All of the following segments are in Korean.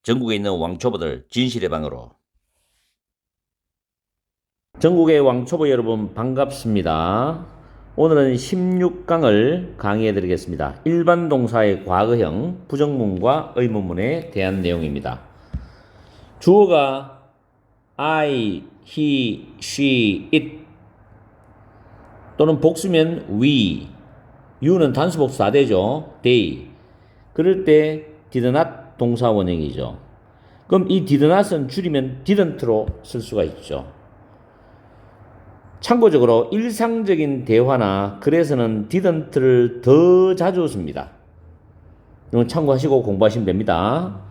전국에 있는 왕초보들 진실의 방으로. 전국의 왕초보 여러분 반갑습니다. 오늘은 16강을 강의해 드리겠습니다. 일반 동사의 과거형 부정문과 의문문에 대한 내용입니다. 주어가 I, he, she, it 또는 복수면 we, you는 단수 복수 다 되죠. they. 그럴 때 did not 동사 원형이죠. 그럼 이 did not은 줄이면 didn't로 쓸 수가 있죠. 참고적으로 일상적인 대화나 글에서는 didn't를 더 자주 씁니다. 이건 참고하시고 공부하시면 됩니다.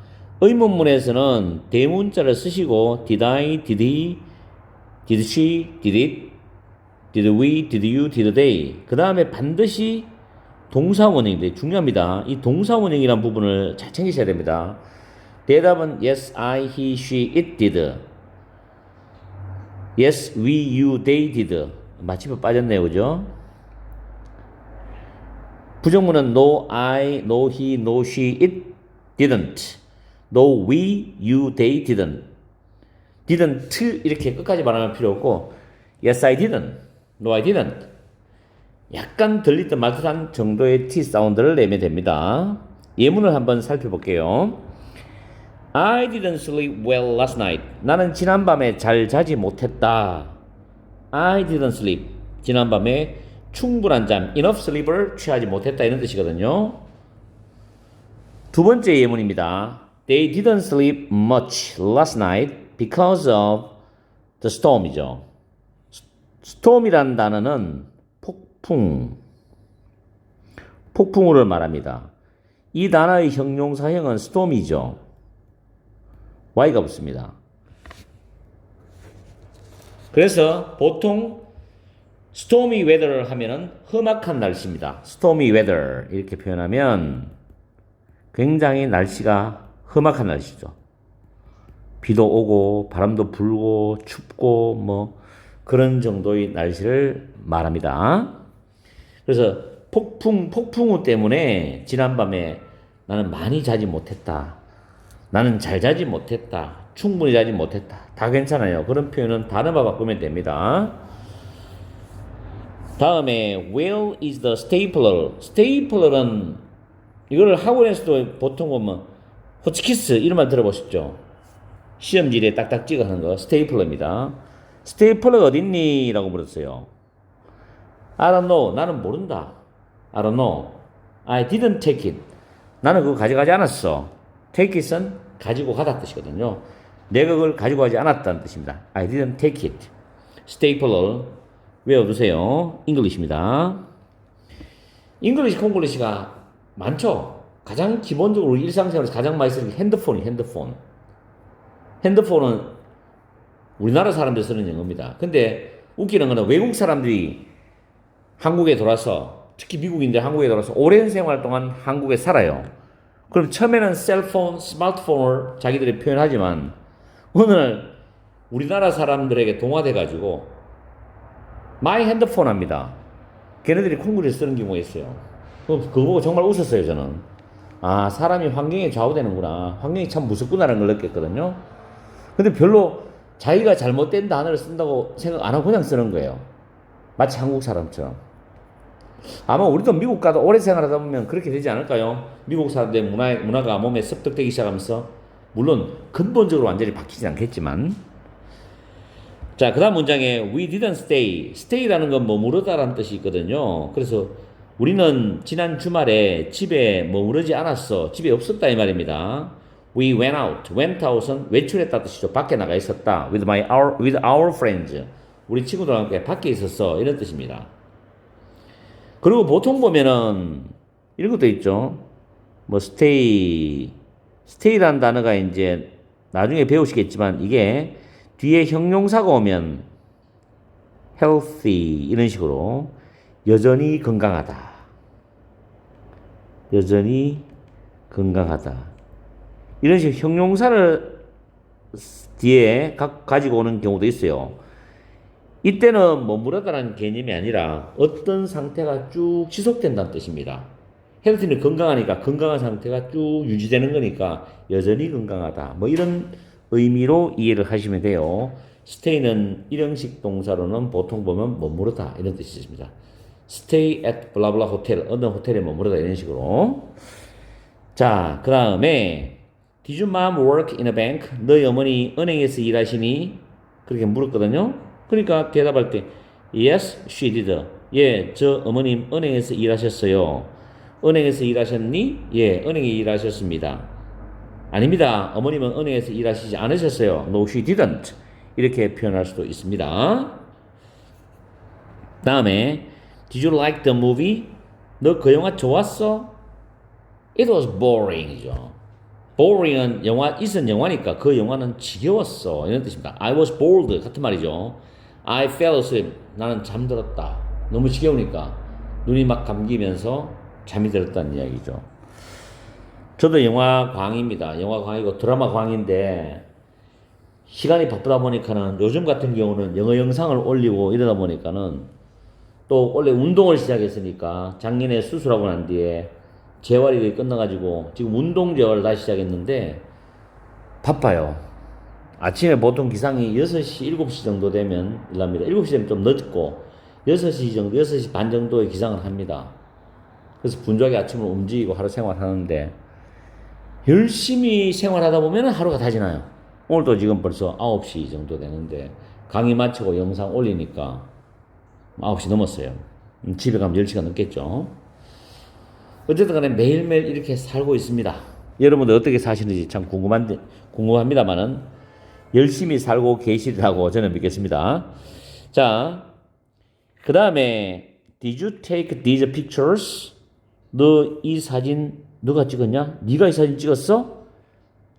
의문문에서는 대문자를 쓰시고 did I, did he, did she, did it, did we, did you, did they 그 다음에 반드시 동사 원형인데 중요합니다. 이 동사 원형이라는 부분을 잘 챙기셔야 됩니다. 대답은 yes, I, he, she, it did. Yes, we, you, they did. 마침표 빠졌네요, 그죠? 부정문은 no, I, no, he, no, she, it didn't. No, we, you, they didn't. didn't 이렇게 끝까지 말하면 필요 없고 yes, I didn't. No, I didn't. 약간 들리던 말듯한 정도의 T 사운드를 내면 됩니다. 예문을 한번 살펴볼게요. I didn't sleep well last night. 나는 지난밤에 잘 자지 못했다. I didn't sleep. 지난밤에 충분한 잠, enough sleep을 취하지 못했다 이런 뜻이거든요. 두 번째 예문입니다. They didn't sleep much last night because of the storm이죠. storm이란 단어는 폭풍우를 말합니다. 이 단어의 형용사형은 storm이죠. Y가 붙습니다. 그래서 보통 stormy weather를 하면은 험악한 날씨입니다. stormy weather 이렇게 표현하면 굉장히 날씨가 험악한 날씨죠. 비도 오고 바람도 불고 춥고 뭐 그런 정도의 날씨를 말합니다. 그래서 폭풍우 때문에 지난밤에 나는 많이 자지 못했다. 나는 잘 자지 못했다. 충분히 자지 못했다. 다 괜찮아요. 그런 표현은 단어만 바꾸면 됩니다. 다음에 where is the stapler? stapler은 이거를 학원에서도 보통 보면 호치키스 이런 말 들어보셨죠? 시험지에 딱딱 찍어 하는 거 스테이플러입니다. 스테이플러가 어딨니? 라고 물었어요. I don't know. 나는 모른다. I don't know. I didn't take it. 나는 그거 가져가지 않았어. take it은 가지고 가다 뜻이거든요. 내가 그걸 가지고 가지 않았다는 뜻입니다. I didn't take it. stapler 외워두세요. English입니다. English, 콩글리시가 많죠. 가장 기본적으로 우리 일상생활에서 가장 많이 쓰는 게 핸드폰은 우리나라 사람들 쓰는 영어입니다. 근데 웃기는 거는 외국 사람들이 한국에 돌아서 특히 미국인들 한국에 돌아서 오랜 생활 동안 한국에 살아요. 그럼 처음에는 셀폰, 스마트폰을 자기들이 표현하지만 어느 날 우리나라 사람들에게 동화돼가지고 마이 핸드폰 합니다. 걔네들이 콩글을 쓰는 경우가 있어요. 그거 보고 정말 웃었어요, 저는. 아, 사람이 환경에 좌우되는구나. 환경이 참 무섭구나라는 걸 느꼈거든요. 근데 별로 자기가 잘못된 단어를 쓴다고 생각 안 하고 그냥 쓰는 거예요. 마치 한국 사람처럼. 아마 우리도 미국 가도 오래 생활하다 보면 그렇게 되지 않을까요? 미국 사람들의 문화가 몸에 습득되기 시작하면서 물론 근본적으로 완전히 바뀌지 않겠지만 자, 그 다음 문장에 we didn't stay. stay라는 건 머무르다라는 뜻이 있거든요. 그래서 우리는 지난 주말에 집에 머무르지 않았어. 집에 없었다 이 말입니다. We went out. went out은 외출했다 뜻이죠. 밖에 나가 있었다. with our friends. 우리 친구들과 함께 밖에 있었어. 이런 뜻입니다. 그리고 보통 보면은 이런 것도 있죠. 뭐 stay라는 단어가 이제 나중에 배우시겠지만 이게 뒤에 형용사가 오면 healthy 이런 식으로 여전히 건강하다. 여전히 건강하다. 이런 식으로 형용사를 뒤에 가지고 오는 경우도 있어요. 이때는 머무르다라는 개념이 아니라 어떤 상태가 쭉 지속된다는 뜻입니다. 헬스는 건강하니까 건강한 상태가 쭉 유지되는 거니까 여전히 건강하다. 뭐 이런 의미로 이해를 하시면 돼요. stay는 일형식 동사로는 보통 보면 머무르다 이런 뜻이 있습니다. stay at blah blah hotel 어느 호텔에 머무르다 이런 식으로. 자, 그 다음에 Did your mom work in a bank? 너희 어머니 은행에서 일하시니? 그렇게 물었거든요. 그러니까 대답할 때 Yes, she did. 예, 저 어머님 은행에서 일하셨어요. 은행에서 일하셨니? 예, 은행에 일하셨습니다. 아닙니다. 어머님은 은행에서 일하시지 않으셨어요. No, she didn't. 이렇게 표현할 수도 있습니다. 다음에 Did you like the movie? 너 그 영화 좋았어? It was boring이죠. boring은 영화 있은 영화니까 그 영화는 지겨웠어 이런 뜻입니다. I was bored 같은 말이죠. I fell asleep 나는 잠들었다. 너무 지겨우니까 눈이 막 감기면서 잠이 들었다는 이야기죠. 저도 영화 광입니다. 영화 광이고 드라마 광인데 시간이 바쁘다 보니까는 요즘 같은 경우는 영어 영상을 올리고 이러다 보니까는 또 원래 운동을 시작했으니까 작년에 수술하고 난 뒤에 재활이 끝나가지고 지금 운동 재활을 다시 시작했는데 바빠요. 아침에 보통 기상이 6시, 7시 정도 되면 일합니다. 7시 되면 좀 늦고 6시 정도, 6시 반 정도에 기상을 합니다. 그래서 분주하게 아침을 움직이고 하루 생활하는데 열심히 생활하다 보면 하루가 다 지나요. 오늘도 지금 벌써 9시 정도 되는데 강의 마치고 영상 올리니까 9시 넘었어요. 집에 가면 10시가 넘겠죠. 어쨌든 간에 매일매일 이렇게 살고 있습니다. 여러분들 어떻게 사시는지 참 궁금합니다만은 열심히 살고 계시리라고 저는 믿겠습니다. 자, 그 다음에 Did you take these pictures? 너 이 사진 누가 찍었냐? 네가 이 사진 찍었어?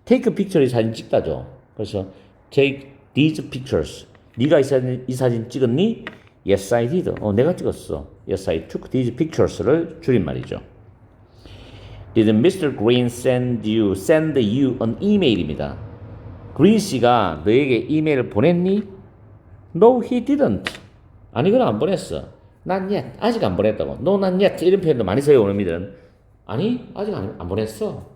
Take picture 이 사진 찍다죠. 그래서 take these pictures. 네가 이 사진 찍었니? Yes, I did. 내가 찍었어. Yes, I took these pictures를 줄임말이죠. Did Mr. Green send you an email입니다. 그린 씨가 너에게 이메일을 보냈니? No, he didn't. 아니, 그건 안 보냈어. Not yet. 아직 안 보냈다고. No, not yet. 이런 표현도 많이 써요, 오늘들은. 아니, 아직 안 보냈어.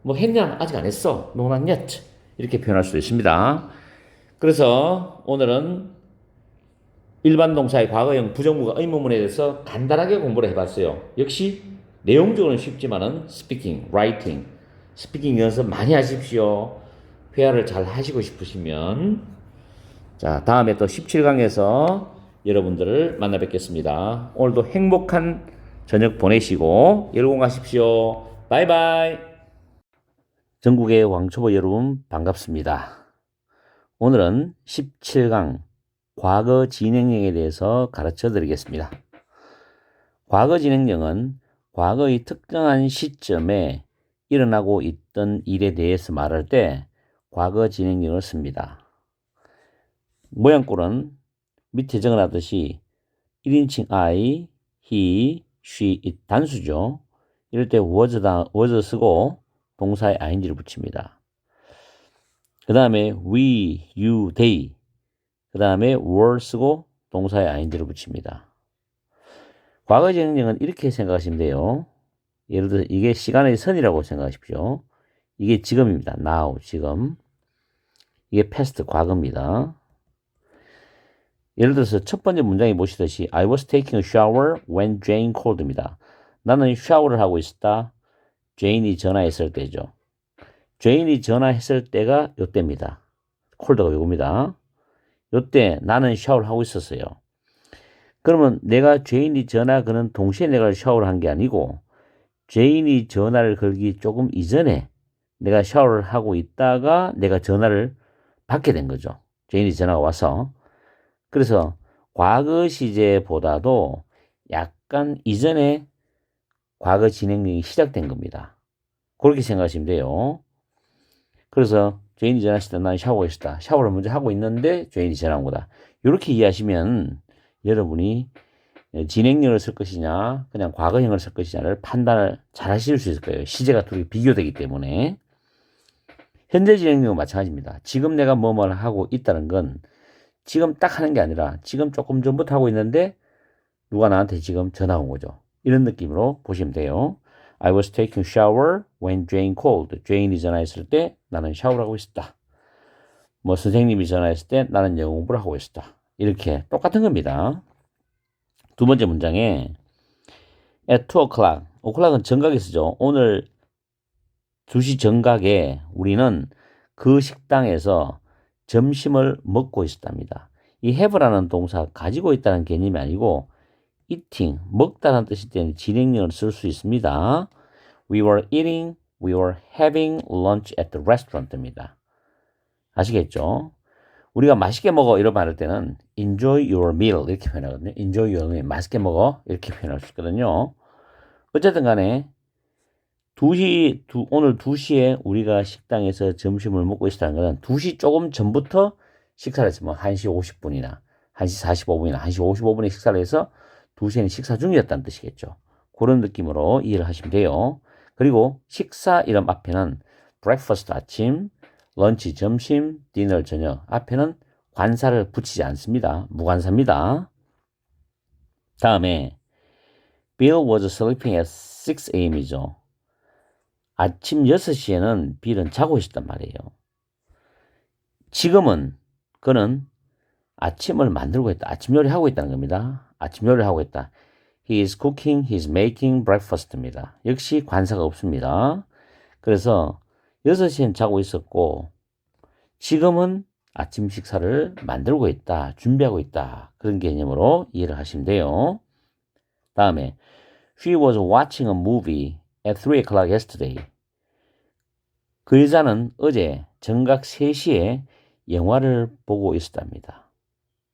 뭐 했냐? 아직 안 했어. No, not yet. 이렇게 표현할 수도 있습니다. 그래서 오늘은 일반 동사의 과거형 부정부가 의문문에 대해서 간단하게 공부를 해봤어요. 역시 내용적으로는 쉽지만은 스피킹, 라이팅, 스피킹 연습 많이 하십시오. 회화를 잘 하시고 싶으시면 자, 다음에 또 17강에서 여러분들을 만나 뵙겠습니다. 오늘도 행복한 저녁 보내시고 열공하십시오. 바이바이. 전국의 왕초보 여러분 반갑습니다. 오늘은 17강 과거 진행형에 대해서 가르쳐 드리겠습니다. 과거 진행형은 과거의 특정한 시점에 일어나고 있던 일에 대해서 말할 때 과거 진행형을 씁니다. 모양꼴은 밑에 적어놨듯이 1인칭 I, he, she, it 단수죠. 이럴 때 was 쓰고 동사에 ing를 붙입니다. 그 다음에 we, you, they 그 다음에 were 쓰고 동사에 ing를 붙입니다. 과거 진행형은 이렇게 생각하시면 돼요. 예를 들어 이게 시간의 선이라고 생각하십시오. 이게 지금입니다. now, 지금. 이게 past, 과거입니다. 예를 들어서 첫 번째 문장에 보시듯이 I was taking a shower when Jane called입니다. 나는 샤워를 하고 있었다. 제인이 전화했을 때죠. 제인이 전화했을 때가 요때입니다. 콜드가 요겁니다. 요때 나는 샤워를 하고 있었어요. 그러면 내가 제인이 전화 거는 동시에 내가 샤워를 한 게 아니고 제인이 전화를 걸기 조금 이전에 내가 샤워를 하고 있다가 내가 전화를 받게 된 거죠. 제인이 전화가 와서. 그래서 과거 시제보다도 약간 이전에 과거 진행형이 시작된 겁니다. 그렇게 생각하시면 돼요. 그래서 제인이 전화했을 때 난 샤워하고 있었다. 샤워를 먼저 하고 있는데 제인이 전화한 거다. 이렇게 이해하시면 여러분이 진행형을 쓸 것이냐 그냥 과거형을 쓸 것이냐를 판단을 잘 하실 수 있을 거예요. 시제가 둘이 비교되기 때문에. 현재 진행형은 마찬가지입니다. 지금 내가 뭐뭘 하고 있다는 건 지금 딱 하는 게 아니라 지금 조금 전부터 하고 있는데 누가 나한테 지금 전화 온 거죠. 이런 느낌으로 보시면 돼요. I was taking shower when Jane called. 제인이 전화했을 때 나는 샤워를 하고 있었다. 뭐 선생님이 전화했을 때 나는 영어 공부를 하고 있었다. 이렇게 똑같은 겁니다. 두 번째 문장에 at 2 o'clock. o'clock은 정각에 쓰죠. 오늘 2시 정각에 우리는 그 식당에서 점심을 먹고 있었답니다. 이 have라는 동사 가지고 있다는 개념이 아니고 eating, 먹다라는 뜻일 때는 진행형을 쓸 수 있습니다. We were having lunch at the restaurant입니다. 아시겠죠? 우리가 맛있게 먹어 이런 말할 때는 enjoy your meal 이렇게 표현하거든요. enjoy your meal, 맛있게 먹어 이렇게 표현할 수 있거든요. 어쨌든 간에 오늘 2시에 우리가 식당에서 점심을 먹고 있었다는 것은 2시 조금 전부터 식사를 했으면 1시 50분이나 1시 45분이나 1시 55분에 식사를 해서 2시에는 식사 중이었다는 뜻이겠죠. 그런 느낌으로 이해를 하시면 돼요. 그리고 식사 이름 앞에는 breakfast 아침, 런치 점심, 디너 저녁 앞에는 관사를 붙이지 않습니다. 무관사입니다. 다음에 Bill was sleeping at 6 a.m.이죠. 아침 6시에는 빌은 자고 있었단 말이에요. 지금은 그는 아침을 만들고 있다. 아침 요리하고 있다는 겁니다. 아침 요리를 하고 있다. He is cooking, he is making breakfast입니다. 역시 관사가 없습니다. 그래서 6시엔 자고 있었고 지금은 아침 식사를 만들고 있다. 준비하고 있다. 그런 개념으로 이해를 하시면 돼요. 다음에 She was watching a movie at 3 o'clock yesterday. 그 여자는 어제 정각 3시에 영화를 보고 있었답니다.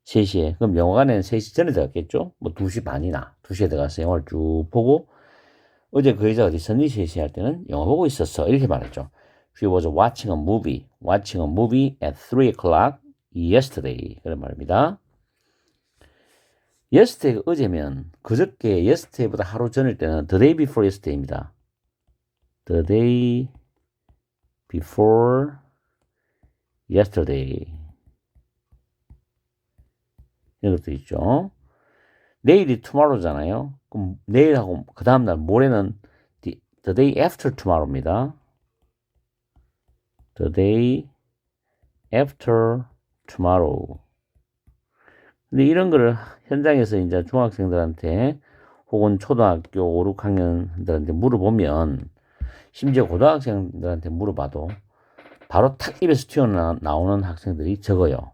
3시에. 그럼 영화관에는 3시 전에 들어갔겠죠? 뭐 2시 반이나 2시에 들어가서 영화를 쭉 보고 어제 그 여자 어디 있었니? 3시 할 때는 영화 보고 있었어. 이렇게 말했죠. She was watching a movie at 3 o'clock yesterday. 그런 말입니다. yesterday가 어제면 그저께 yesterday보다 하루 전일 때는 the day before yesterday입니다. The day before yesterday. 이런 것도 있죠. 내일이 tomorrow잖아요. 그럼 내일하고 그 다음날 모레는 the day after tomorrow입니다. The day after tomorrow. 근데 이런 거를 현장에서 이제 중학생들한테 혹은 초등학교 5, 6학년들한테 물어보면 심지어 고등학생들한테 물어봐도 바로 탁 입에서 튀어나오는 학생들이 적어요.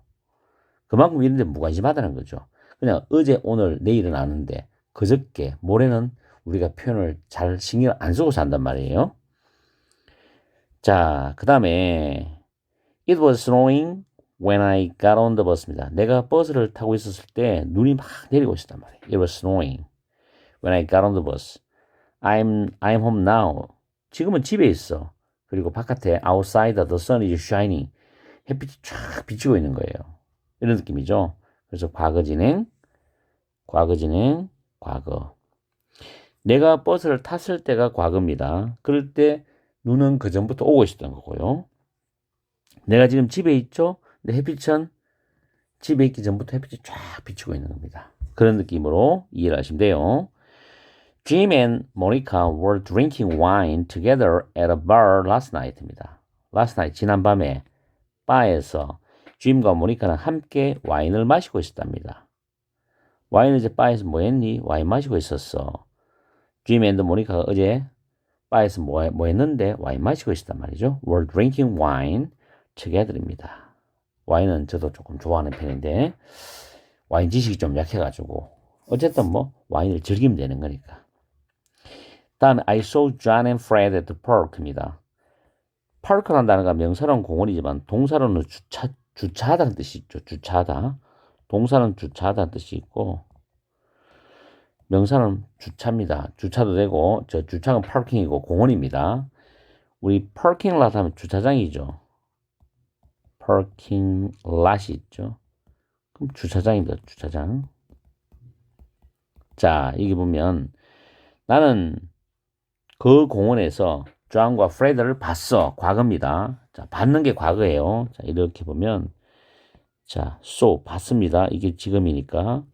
그만큼 이런 데 무관심하다는 거죠. 그냥 어제, 오늘, 내일은 아는데 그저께, 모레는 우리가 표현을 잘 신경 안 쓰고 산단 말이에요. 자, 그 다음에 It was snowing when I got on the bus입니다. 내가 버스를 타고 있었을 때 눈이 막 내리고 있었단 말이에요. It was snowing when I got on the bus. I'm home now. 지금은 집에 있어. 그리고 바깥에 outside the sun is shining. 햇빛이 쫙 비치고 있는 거예요. 이런 느낌이죠. 그래서 과거 진행, 과거. 내가 버스를 탔을 때가 과거입니다. 그럴 때 눈은 그 전부터 오고 있었던 거고요. 내가 지금 집에 있죠? 근데 햇빛은 집에 있기 전부터 햇빛이 쫙 비치고 있는 겁니다. 그런 느낌으로 이해를 하시면 돼요. Jim and Monica were drinking wine together at a bar last night입니다. Last night, 지난밤에 바에서 짐과 모니카는 함께 와인을 마시고 있었답니다. 와인을 이제 바에서 뭐 했니? 와인 마시고 있었어. 짐 앤드 모니카가 어제 바에서 뭐 했는데 와인 마시고 있었단 말이죠. Were drinking wine together입니다. 와인은 저도 조금 좋아하는 편인데 와인 지식이 좀 약해가지고 어쨌든 뭐 와인을 즐기면 되는 거니까. 다음에 I saw John and Fred at the park입니다. park라는 단어가 명사로는 공원이지만 동사로는 주차하다는 뜻이 있죠. 주차하다. 동사는 주차하다는 뜻이 있고 명사는 주차입니다. 주차도 되고 저 주차는 파킹이고 공원입니다. 우리 parking lot 하면 주차장이죠. parking lot이 있죠. 그럼 주차장입니다. 주차장. 자, 여기 보면 나는 그 공원에서 존과 프레드를 봤어. 과거입니다. 자, 봤는 게 과거예요. 자, 이렇게 보면 자, 봤습니다. 이게 지금이니까.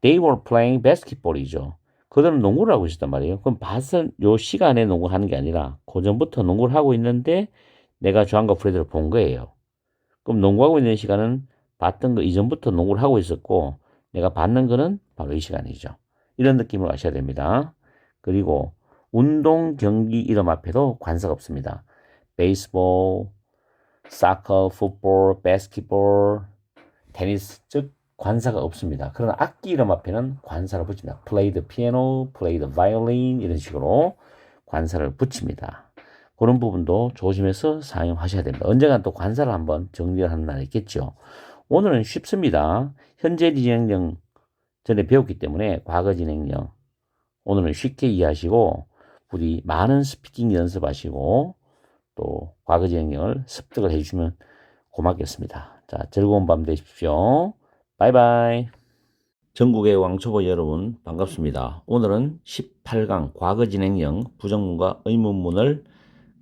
They were playing basketball이죠. 그들은 농구를 하고 있었단 말이에요. 그럼 밭은 요 시간에 농구하는 게 아니라 그 전부터 농구를 하고 있는데 내가 조한과 프레드를 본 거예요. 그럼 농구하고 있는 시간은 봤던 거 이전부터 농구를 하고 있었고 내가 받는 거는 바로 이 시간이죠. 이런 느낌을 아셔야 됩니다. 그리고 운동 경기 이름 앞에도 관사가 없습니다. 베이스볼, 사커, 풋볼, 바스켓볼, 테니스 즉 관사가 없습니다. 그러나 악기 이름 앞에는 관사를 붙입니다. play the piano, play the violin 이런 식으로 관사를 붙입니다. 그런 부분도 조심해서 사용하셔야 됩니다. 언젠간 또 관사를 한번 정리를 하는 날이 있겠죠. 오늘은 쉽습니다. 현재 진행형 전에 배웠기 때문에 과거 진행형 오늘은 쉽게 이해하시고 부디 많은 스피킹 연습하시고 또 과거 진행형을 습득을 해주시면 고맙겠습니다. 자, 즐거운 밤 되십시오. 바이바이. 전국의 왕초보 여러분 반갑습니다. 오늘은 18강 과거 진행형 부정문과 의문문을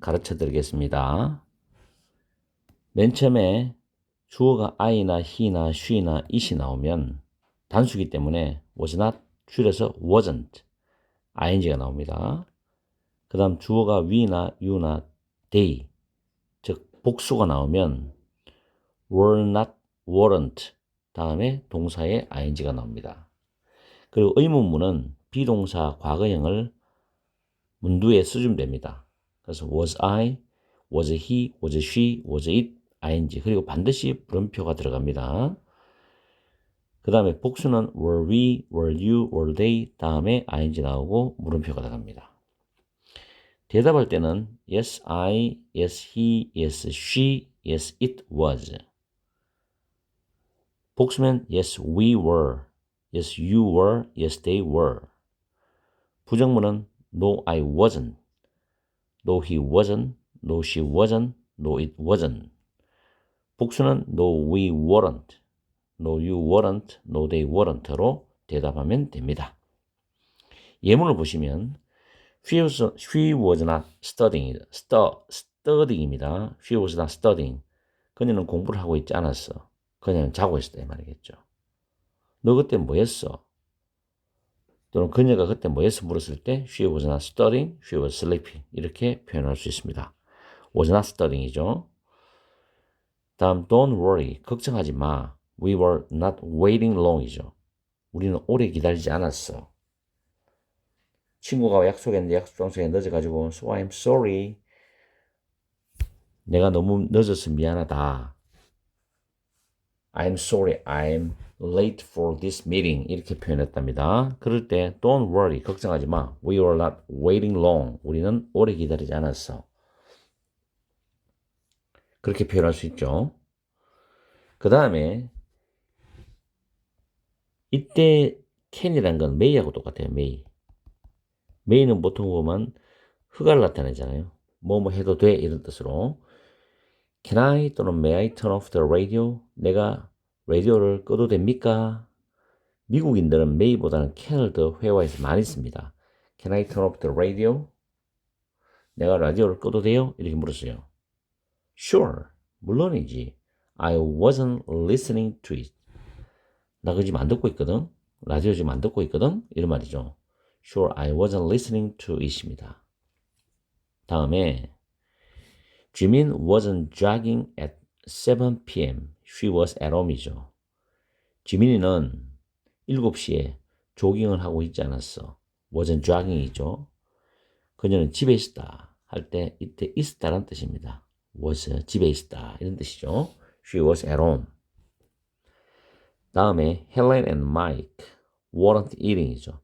가르쳐 드리겠습니다. 맨 처음에 주어가 I나 he나 she나 it이 나오면 단수기 때문에 was not 줄여서 wasn't ing가 나옵니다. 그 다음 주어가 we나 you나 they 즉 복수가 나오면 were not, weren't 다음에 동사의 ing가 나옵니다. 그리고 의문문은 비동사 과거형을 문두에 써주면 됩니다. 그래서 was I, was he, was she, was it, ing 그리고 반드시 물음표가 들어갑니다. 그 다음에 복수는 were we, were you, were they 다음에 ing 나오고 물음표가 들어갑니다. 대답할 때는 yes I, yes he, yes she, yes it was. 복수면 yes we were, yes you were, yes they were. 부정문은 no I wasn't, no he wasn't, no she wasn't, no it wasn't. 복수는 no we weren't, no you weren't, no they weren't로 대답하면 됩니다. 예문을 보시면 she was not studying, studying입니다. She was not studying. 그녀는 공부를 하고 있지 않았어. 그녀는 자고 있었다 이 말이겠죠. 너 그때 뭐 했어? 또는 그녀가 그때 뭐 했어 물었을 때 she was not studying, she was sleeping 이렇게 표현할 수 있습니다. was not studying이죠. 다음 don't worry, 걱정하지 마. We were not waiting long이죠. 우리는 오래 기다리지 않았어. 친구가 약속했는데 약속 장소에 늦어가지고 so I'm sorry. 내가 너무 늦어서 미안하다. I'm sorry, I'm late for this meeting 이렇게 표현했답니다. 그럴 때 don't worry, 걱정하지 마. We were not waiting long. 우리는 오래 기다리지 않았어. 그렇게 표현할 수 있죠. 그 다음에 이때 can이라는 건 may하고 똑같아요. may. may는 보통 보면 허가를 나타내잖아요. 뭐뭐 해도 돼 이런 뜻으로 Can I 또는 May I turn off the radio? 내가 라디오를 꺼도 됩니까? 미국인들은 may보다는 can을 더 회화에서 많이 씁니다. Can I turn off the radio? 내가 라디오를 꺼도 돼요? 이렇게 물었어요. Sure, 물론이지. I wasn't listening to it. 나 그거 지금 안 듣고 있거든. 라디오 지금 안 듣고 있거든. 이런 말이죠. Sure, I wasn't listening to it입니다. 다음에 Jimin wasn't jogging at 7 p.m. She was at home이죠. 지민이는 7시에 조깅을 하고 있지 않았어. wasn't jogging이죠. 그녀는 집에 있었다 할 때 이때 있었다라는 뜻입니다. was 집에 있었다 이런 뜻이죠. She was at home. 다음에 Helen and Mike weren't eating이죠.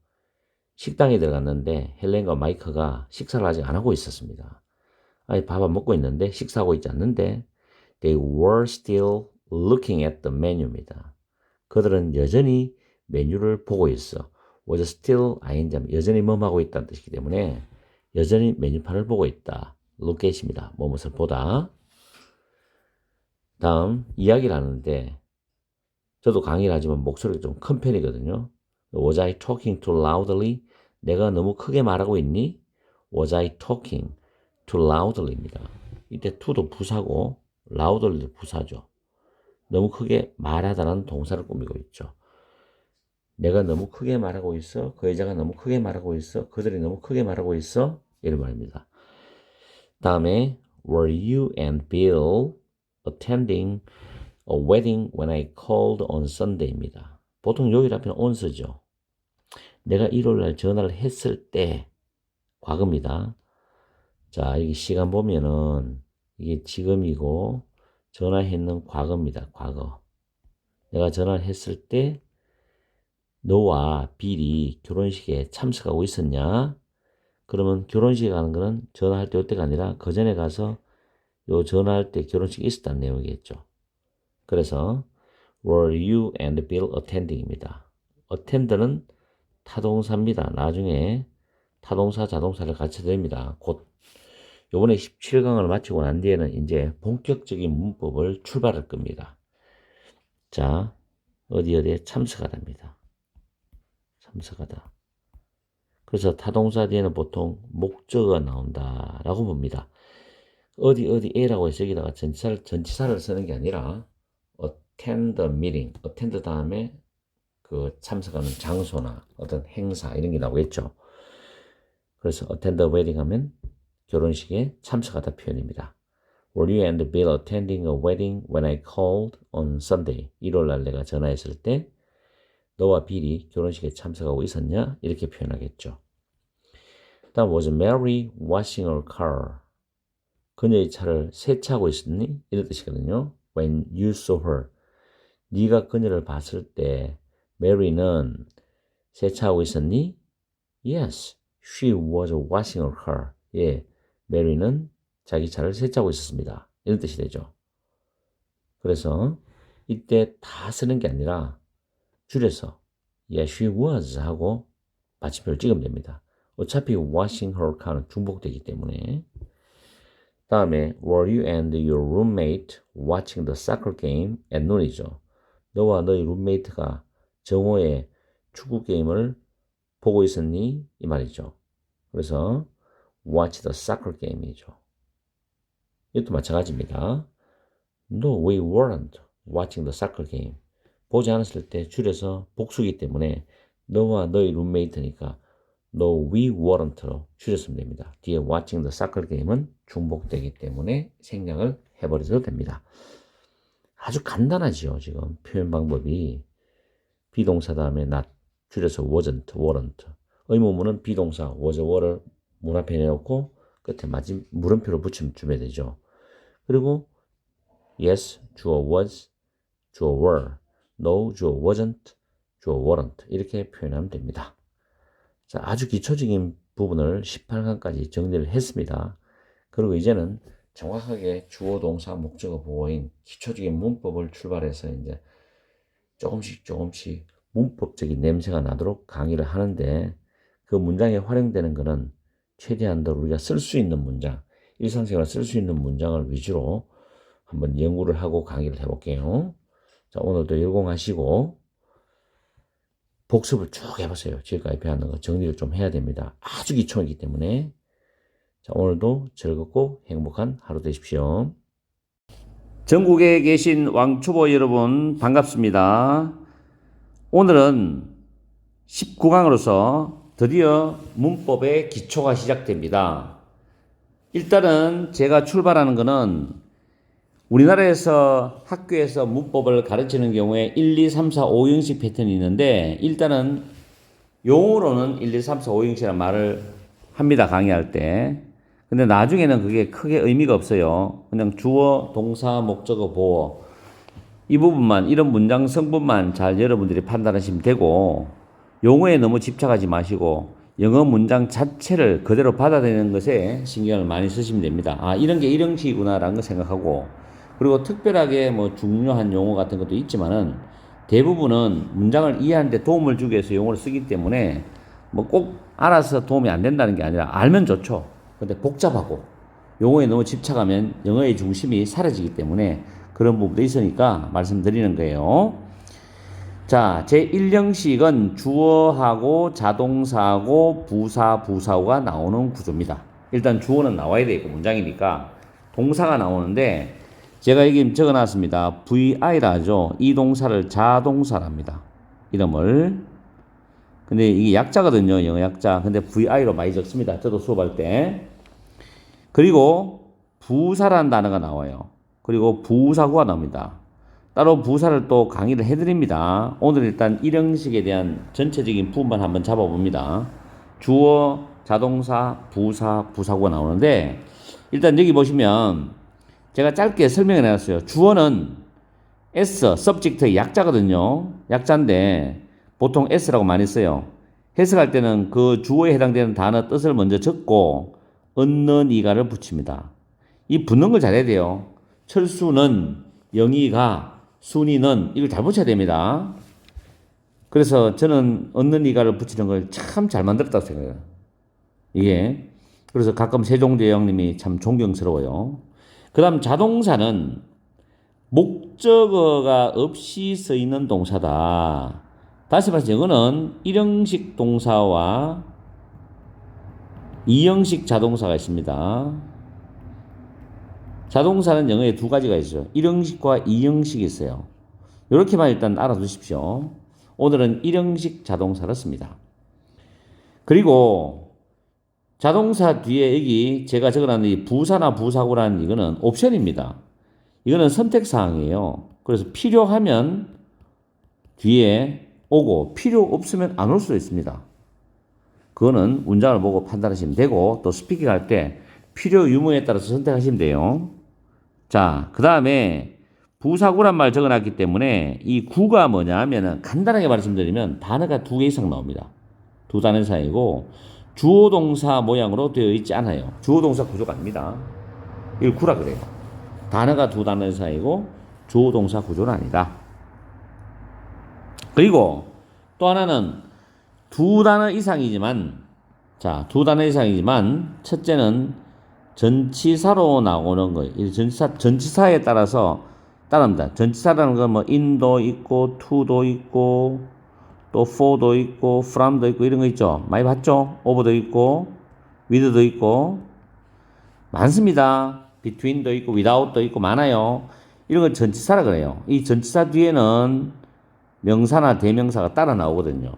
식당에 들어갔는데 헬렌과 마이크가 식사를 아직 안 하고 있었습니다. 아니 밥 안 먹고 있는데 식사하고 있지 않는데 They were still looking at the menu입니다. 그들은 여전히 메뉴를 보고 있어. was still ing 여전히 뭐하고 있다는 뜻이기 때문에 여전히 메뉴판을 보고 있다. look at입니다. 뭐뭇을 보다. 다음 이야기를 하는데 저도 강의를 하지만 목소리가 좀 큰 편이거든요. Was I talking too loudly? 내가 너무 크게 말하고 있니? Was I talking too loudly입니다. 이때 to도 부사고 loudly도 부사죠. 너무 크게 말하다는 동사를 꾸미고 있죠. 내가 너무 크게 말하고 있어. 그 여자가 너무 크게 말하고 있어. 그들이 너무 크게 말하고 있어. 이런 말입니다. 다음에 Were you and Bill attending a wedding when I called on Sunday입니다. 보통 요일 앞에는 on 쓰죠. 내가 일요일날 전화를 했을 때 과거입니다. 자, 여기 시간 보면은 이게 지금이고 전화했는 과거입니다. 과거. 내가 전화를 했을 때 너와 빌이 결혼식에 참석하고 있었냐? 그러면 결혼식에 가는 거는 전화할 때 이때가 아니라 그 전에 가서 요 전화할 때 결혼식이 있었다는 내용이겠죠. 그래서 Were you and Bill attending입니다. attend는 타동사입니다. 나중에 타동사, 자동사를 갖춰야 됩니다. 곧 요번에 17강을 마치고 난 뒤에는 이제 본격적인 문법을 출발할 겁니다. 자, 어디에 참석하답니다. 참석하다. 그래서 타동사 뒤에는 보통 목적어가 나온다라고 봅니다. 어디에라고 해서 여기다가 전치사를 쓰는 게 아니라 attend the meeting, attend 다음에 그 참석하는 장소나 어떤 행사 이런 게 나오겠죠. 그래서 attend the wedding 하면 결혼식에 참석하다 표현입니다. Were you and Bill attending a wedding when I called on Sunday? 일요일날 내가 전화했을 때 너와 빌이 결혼식에 참석하고 있었냐? 이렇게 표현하겠죠. 다음 was Mary washing her car? 그녀의 차를 세차하고 있었니? 이런 뜻이거든요. When you saw her. 네가 그녀를 봤을 때 Mary는 세차하고 있었니? Yes, she was washing her car. 예, Mary는 자기 차를 세차하고 있었습니다. 이런 뜻이 되죠. 그래서 이때 다 쓰는 게 아니라 줄여서 Yeah, she was 하고 받침표를 찍으면 됩니다. 어차피 washing her car는 중복되기 때문에. 다음에 Were you and your roommate watching the soccer game at noon이죠. 너와 너희 룸메이트가 정오에 축구 게임을 보고 있었니? 이 말이죠. 그래서 watch the soccer game이죠. 이것도 마찬가지입니다. No, we weren't watching the soccer game. 보지 않았을 때 줄여서 복수기 때문에 너와 너희 룸메이트니까 No, we weren't로 줄였으면 됩니다. 뒤에 watching the soccer game은 중복되기 때문에 생략을 해버려도 됩니다. 아주 간단하죠. 지금 표현 방법이 비동사 다음에 not 줄여서 wasn't, weren't. 의문문은 비동사 was, were를 문 앞에 내놓고 끝에 물음표로 붙여주면 되죠. 그리고 yes, 주어 was, 주어 were, no, 주어 wasn't, 주어 weren't 이렇게 표현하면 됩니다. 자, 아주 기초적인 부분을 18강까지 정리를 했습니다. 그리고 이제는 정확하게 주어, 동사, 목적어, 보어인 기초적인 문법을 출발해서 이제 조금씩 문법적인 냄새가 나도록 강의를 하는데 그 문장에 활용되는 것은 최대한도 우리가 쓸 수 있는 문장, 일상생활에 쓸 수 있는 문장을 위주로 한번 연구를 하고 강의를 해볼게요. 자, 오늘도 열공하시고 복습을 쭉 해보세요. 지금까지 배웠는 거 정리를 좀 해야 됩니다. 아주 기초이기 때문에. 자, 오늘도 즐겁고 행복한 하루 되십시오. 전국에 계신 왕초보 여러분 반갑습니다. 오늘은 19강으로서 드디어 문법의 기초가 시작됩니다. 일단은 제가 출발하는 것은 우리나라에서 학교에서 문법을 가르치는 경우에 1, 2, 3, 4, 5형식 패턴이 있는데 일단은 용어로는 1, 2, 3, 4, 5형식이라는 말을 합니다. 강의할 때. 근데 나중에는 그게 크게 의미가 없어요. 그냥 주어, 동사, 목적어, 보어 이 부분만, 이런 문장 성분만 잘 여러분들이 판단하시면 되고 용어에 너무 집착하지 마시고 영어 문장 자체를 그대로 받아들이는 것에 신경을 많이 쓰시면 됩니다. 아, 이런 게 이런 식이구나 라는 거 생각하고 그리고 특별하게 뭐 중요한 용어 같은 것도 있지만은 대부분은 문장을 이해하는 데 도움을 주기 위해서 용어를 쓰기 때문에 뭐 꼭 알아서 도움이 안 된다는 게 아니라 알면 좋죠. 근데 복잡하고 용어에 너무 집착하면 영어의 중심이 사라지기 때문에 그런 부분도 있으니까 말씀드리는 거예요. 자, 제1형식은 주어하고 자동사하고 부사, 부사어가 나오는 구조입니다. 일단 주어는 나와야 되고 문장이니까 동사가 나오는데 제가 여기 적어놨습니다. VI라 하죠. 이 동사를 자동사랍니다. 이름을 근데 이게 약자거든요. 영어 약자. 근데 VI로 많이 적습니다. 저도 수업할 때. 그리고 부사라는 단어가 나와요. 그리고 부사구가 나옵니다. 따로 부사를 또 강의를 해드립니다. 오늘 일단 일형식에 대한 전체적인 부분만 한번 잡아봅니다. 주어, 자동사, 부사, 부사구가 나오는데 일단 여기 보시면 제가 짧게 설명해 놨어요. 주어는 S, subject의 약자거든요. 약자인데 보통 S라고 많이 써요. 해석할 때는 그 주어에 해당되는 단어 뜻을 먼저 적고 얻는 이가를 붙입니다. 이 붙는 걸 잘해야 돼요. 철수는, 영희가, 순이는 이걸 잘 붙여야 됩니다. 그래서 저는 얻는 이가를 붙이는 걸 참 잘 만들었다고 생각해요. 이게. 그래서 가끔 세종대 형님이 참 존경스러워요. 그 다음 자동사는 목적어가 없이 쓰이는 동사다. 다시 말해서 이거는 1형식 동사와 2형식 자동사가 있습니다. 자동사는 영어에 두 가지가 있어요. 1형식과 2형식이 있어요. 이렇게만 일단 알아두십시오. 오늘은 1형식 자동사를 씁니다. 그리고 자동사 뒤에 여기 제가 적어놨는 이 부사나 부사구라는 이거는 옵션입니다. 이거는 선택사항이에요. 그래서 필요하면 뒤에 오고 필요 없으면 안 올 수도 있습니다. 그거는 문장을 보고 판단하시면 되고 또 스피킹 할 때 필요 유무에 따라서 선택하시면 돼요. 자, 그 다음에 부사구란 말 적어놨기 때문에 이 구가 뭐냐 하면은 간단하게 말씀드리면 단어가 두 개 이상 나옵니다. 두 단어 사이고 주어 동사 모양으로 되어 있지 않아요. 주어 동사 구조가 아닙니다. 이걸 구라 그래요. 단어가 두 단어 사이고 주어 동사 구조는 아니다. 그리고 또 하나는 두 단어 이상이지만 첫째는 전치사로 나오는 거예요. 전치사에 따라서 따릅니다. 전치사라는 건 뭐 in도 있고 to도 있고 또 for도 있고 from도 있고 이런 거 있죠. 많이 봤죠? over도 있고 with도 있고 많습니다. between도 있고 without도 있고 많아요. 이런 걸 전치사라 그래요. 이 전치사 뒤에는 명사나 대명사가 따라 나오거든요.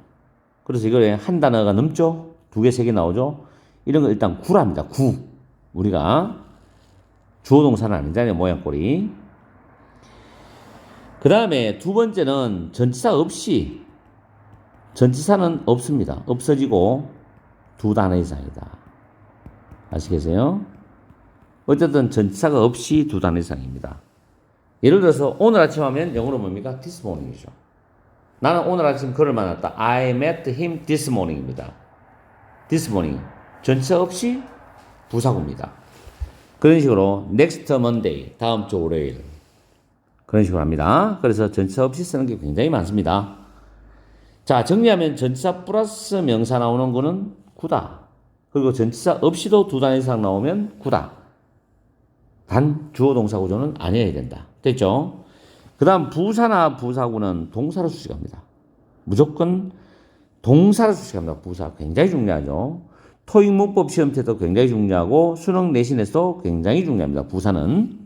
그래서 이걸 한 단어가 넘죠? 두 개, 세 개 나오죠? 이런 거 일단 구랍니다. 구. 우리가 주어 동사는 아니잖아요. 모양꼴이. 그 다음에 두 번째는 전치사 없이 전치사는 없습니다. 없어지고 두 단어 이상이다. 아시겠어요? 어쨌든 전치사가 없이 두 단어 이상입니다. 예를 들어서 오늘 아침 하면 영어로 뭡니까? This morning이죠. 나는 오늘 아침 그를 만났다. I met him this morning입니다. This morning. 전치사 없이 부사구입니다. 그런 식으로 next Monday, 다음 주 월요일. 그런 식으로 합니다. 그래서 전치사 없이 쓰는 게 굉장히 많습니다. 자, 정리하면 전치사 플러스 명사 나오는 거는 구다. 그리고 전치사 없이도 두 단어 이상 나오면 구다. 단 주어 동사 구조는 아니어야 된다. 됐죠? 그 다음 부사나 부사구는 동사로 수식합니다. 무조건 동사로 수식합니다. 부사 굉장히 중요하죠. 토익 문법 시험 때도 굉장히 중요하고 수능 내신에서도 굉장히 중요합니다. 부사는.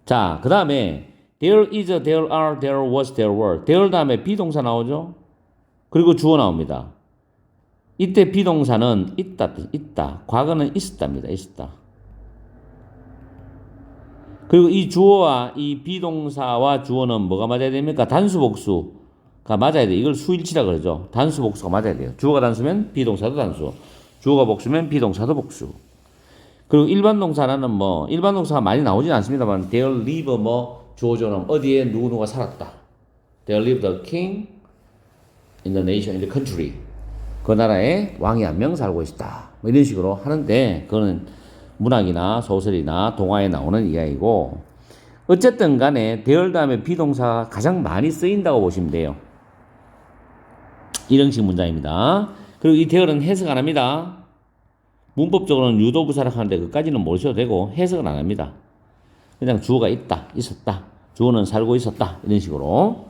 자, 그 다음에 there is, there are, there was, there were. there 다음에 비동사 나오죠. 그리고 주어 나옵니다. 이때 비동사는 있다. 과거는 있었답니다. 있었다. 그리고 이 주어와 이 비동사와 주어는 뭐가 맞아야 됩니까? 단수 복수가 맞아야 돼요. 이걸 수일치라 그러죠. 단수 복수가 맞아야 돼요. 주어가 단수면 비동사도 단수. 주어가 복수면 비동사도 복수. 그리고 일반 동사는 뭐 일반 동사가 많이 나오진 않습니다만 there live 뭐 주어처럼 어디에 누구누가 살았다. There lived a king in the nation, in the country. 그 나라에 왕이 한 명 살고 있다. 뭐 이런 식으로 하는데 그거는 문학이나 소설이나 동화에 나오는 이야기고 어쨌든 간에 there 다음에 비동사가 가장 많이 쓰인다고 보시면 돼요. 이런 식 문장입니다. 그리고 이 there는 해석 안 합니다. 문법적으로는 유도부사를 하는데 그까지는 모르셔도 되고 해석은 안 합니다. 그냥 주어가 있다, 있었다, 주어는 살고 있었다 이런 식으로.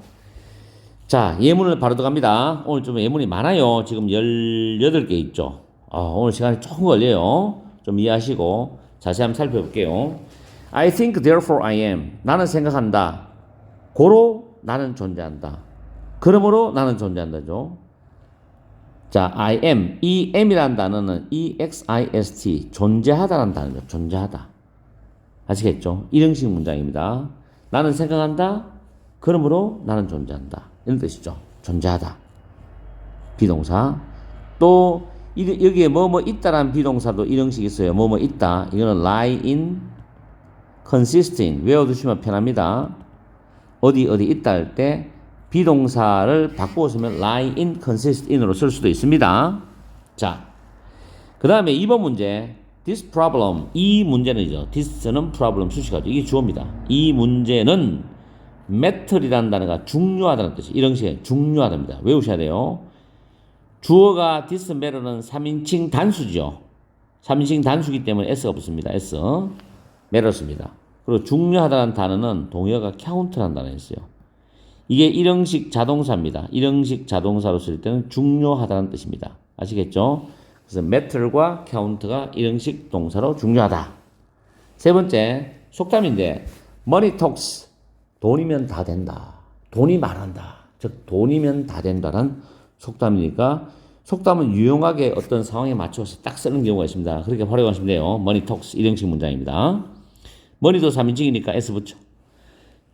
자, 예문을 바로 들어갑니다. 오늘 좀 예문이 많아요. 지금 18개 있죠. 오늘 시간이 조금 걸려요. 좀 이해하시고 자세히 한번 살펴볼게요. I think therefore I am. 나는 생각한다. 고로 나는 존재한다. 그러므로 나는 존재한다죠. 자, I am. 이 am이라는 단어는 exist, 존재하다라는 단어죠. 존재하다. 아시겠죠? 이형식 문장입니다. 나는 생각한다. 그러므로 나는 존재한다. 이런 뜻이죠. 존재하다. 비동사. 또 여기에 뭐뭐 있다라는 비동사도 이형식이 있어요. 뭐뭐 있다. 이거는 lie in, consist in. 외워두시면 편합니다. 어디 있다 할 때 비동사를 바꾸어 쓰면 lie in, consist in으로 쓸 수도 있습니다. 자, 그 다음에 2번 문제. This problem. 이 문제는요. this는 problem 수식하죠. 이게 주어입니다. 이 문제는 matter이라는 단어가 중요하다는 뜻이 이런 식의 중요하답니다. 외우셔야 돼요. 주어가 this matter는 3인칭 단수죠. 3인칭 단수기 때문에 s가 붙습니다. s. matters입니다. 그리고 중요하다는 단어는 동의어가 count라는 단어가 있어요. 이게 일형식 자동사입니다. 일형식 자동사로 쓸 때는 중요하다는 뜻입니다. 아시겠죠? 그래서 matter과 count가 일형식 동사로 중요하다. 세 번째, 속담인데 money talks. 돈이면 다 된다. 돈이 말한다. 즉 돈이면 다 된다는 속담이니까 속담은 유용하게 어떤 상황에 맞춰서 딱 쓰는 경우가 있습니다. 그렇게 활용하시면 돼요. money talks 일형식 문장입니다. money도 3인칭이니까 s 붙여.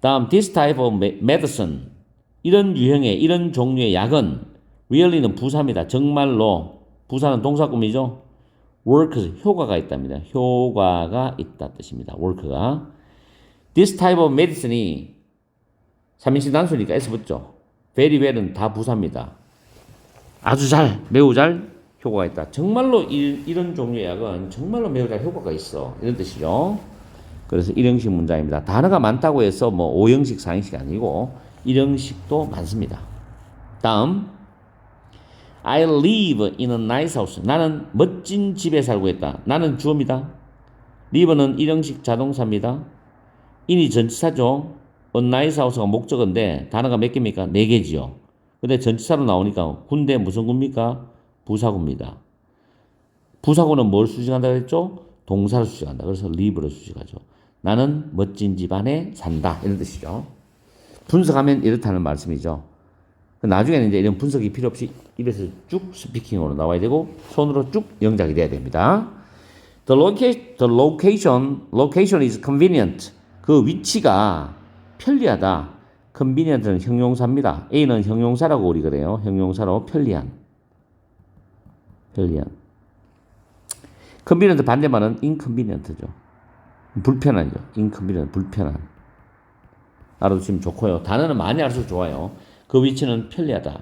다음 this type of medicine. 이런 유형의 이런 종류의 약은 really는 부사입니다. 정말로 부사는 동사구문이죠. works 효과가 있답니다. 효과가 있다 뜻입니다. work가. This type of medicine이 3인칭 단수니까 S 붙죠. very well은 다 부사입니다. 아주 잘, 매우 잘 효과가 있다. 정말로 이런 종류의 약은 정말로 매우 잘 효과가 있어. 이런 뜻이죠. 그래서 1형식 문장입니다. 단어가 많다고 해서 뭐 5형식, 4형식이 아니고 1형식도 많습니다. 다음 I live in a nice house. 나는 멋진 집에 살고 있다. 나는 주어입니다. live는 1형식 자동사입니다. in이 전치사죠. a nice house가 목적어인데 단어가 몇 개입니까? 4개지요. 근데 전치사로 나오니까 군대 무슨 구입니까? 부사구입니다. 부사구는 뭘 수식한다고 했죠? 동사를 수식한다. 그래서 live를 수식하죠. 나는 멋진 집 안에 산다. 이런 뜻이죠. 분석하면 이렇다는 말씀이죠. 나중에는 이제 이런 분석이 필요 없이 입에서 쭉 스피킹으로 나와야 되고 손으로 쭉 영작이 돼야 됩니다. The location is convenient. 그 위치가 편리하다. convenient는 형용사입니다. A는 형용사라고 우리 그래요. 형용사로 편리한. convenient 반대말은 inconvenient죠. 불편하죠. inconvenient, 불편한. 알아두시면 좋고요. 단어는 많이 알아서 좋아요. 그 위치는 편리하다.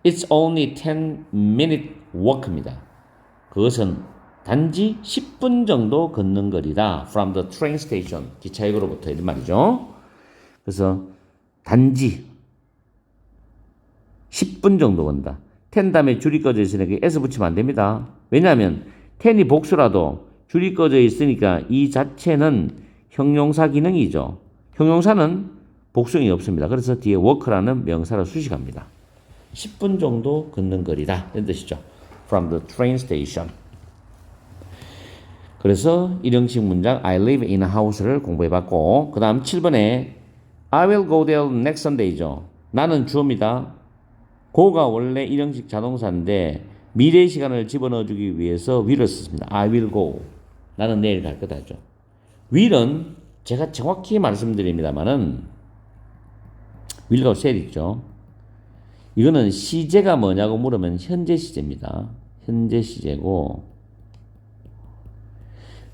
It's only 10-minute walk입니다. 그것은 단지 10분 정도 걷는 거리다. From the train station. 기차역으로부터 이런 말이죠. 그래서 단지 10분 정도 건다. 10 다음에 줄이 꺼져 있으니까 S 붙이면 안 됩니다. 왜냐하면 10이 복수라도 줄이 꺼져 있으니까 이 자체는 형용사 기능이죠. 형용사는 복수형이 없습니다. 그래서 뒤에 walk라는 명사를 수식합니다. 10분 정도 걷는 거리다. 이런 뜻이죠. From the train station. 그래서 일형식 문장 I live in a house를 공부해봤고 그 다음 7번에 I will go there next Sunday죠. 나는 주어입니다. go가 원래 일형식 자동사인데 미래 시간을 집어넣어주기 위해서 will을 썼습니다. I will go. 나는 내일 갈 거다죠. will은 제가 정확히 말씀드립니다만은 will과 shall 있죠. 이거는 시제가 뭐냐고 물으면 현재 시제입니다. 현재 시제고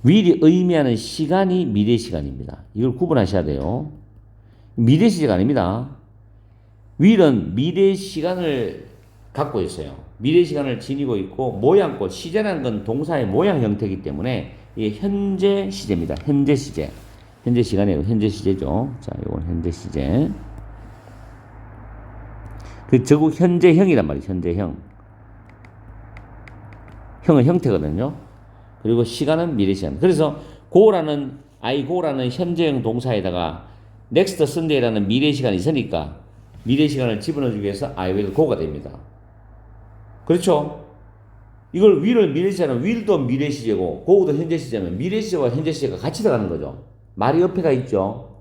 will이 의미하는 시간이 미래 시간입니다. 이걸 구분하셔야 돼요. 미래 시제가 아닙니다. will은 미래 시간을 갖고 있어요. 미래 시간을 지니고 있고 모양꽃, 시제라는 건 동사의 모양 형태이기 때문에 이게 현재 시제입니다. 현재 시제. 현재 시간이에요. 현재 시제죠. 자, 이건 현재 시제. 그 저국 현재형이란 말이에요. 현재형. 형은 형태거든요. 그리고 시간은 미래 시간. 그래서 go라는 I go라는 현재형 동사에다가 next Sunday라는 미래 시간이 있으니까 미래 시간을 집어넣기 위해서 I will go가 됩니다. 그렇죠? 이걸 will을 미래 시제는 will도 미래 시제고 go도 현재 시제면 미래 시제와 현재 시제가 같이 들어가는 거죠. 말이 옆에가 있죠.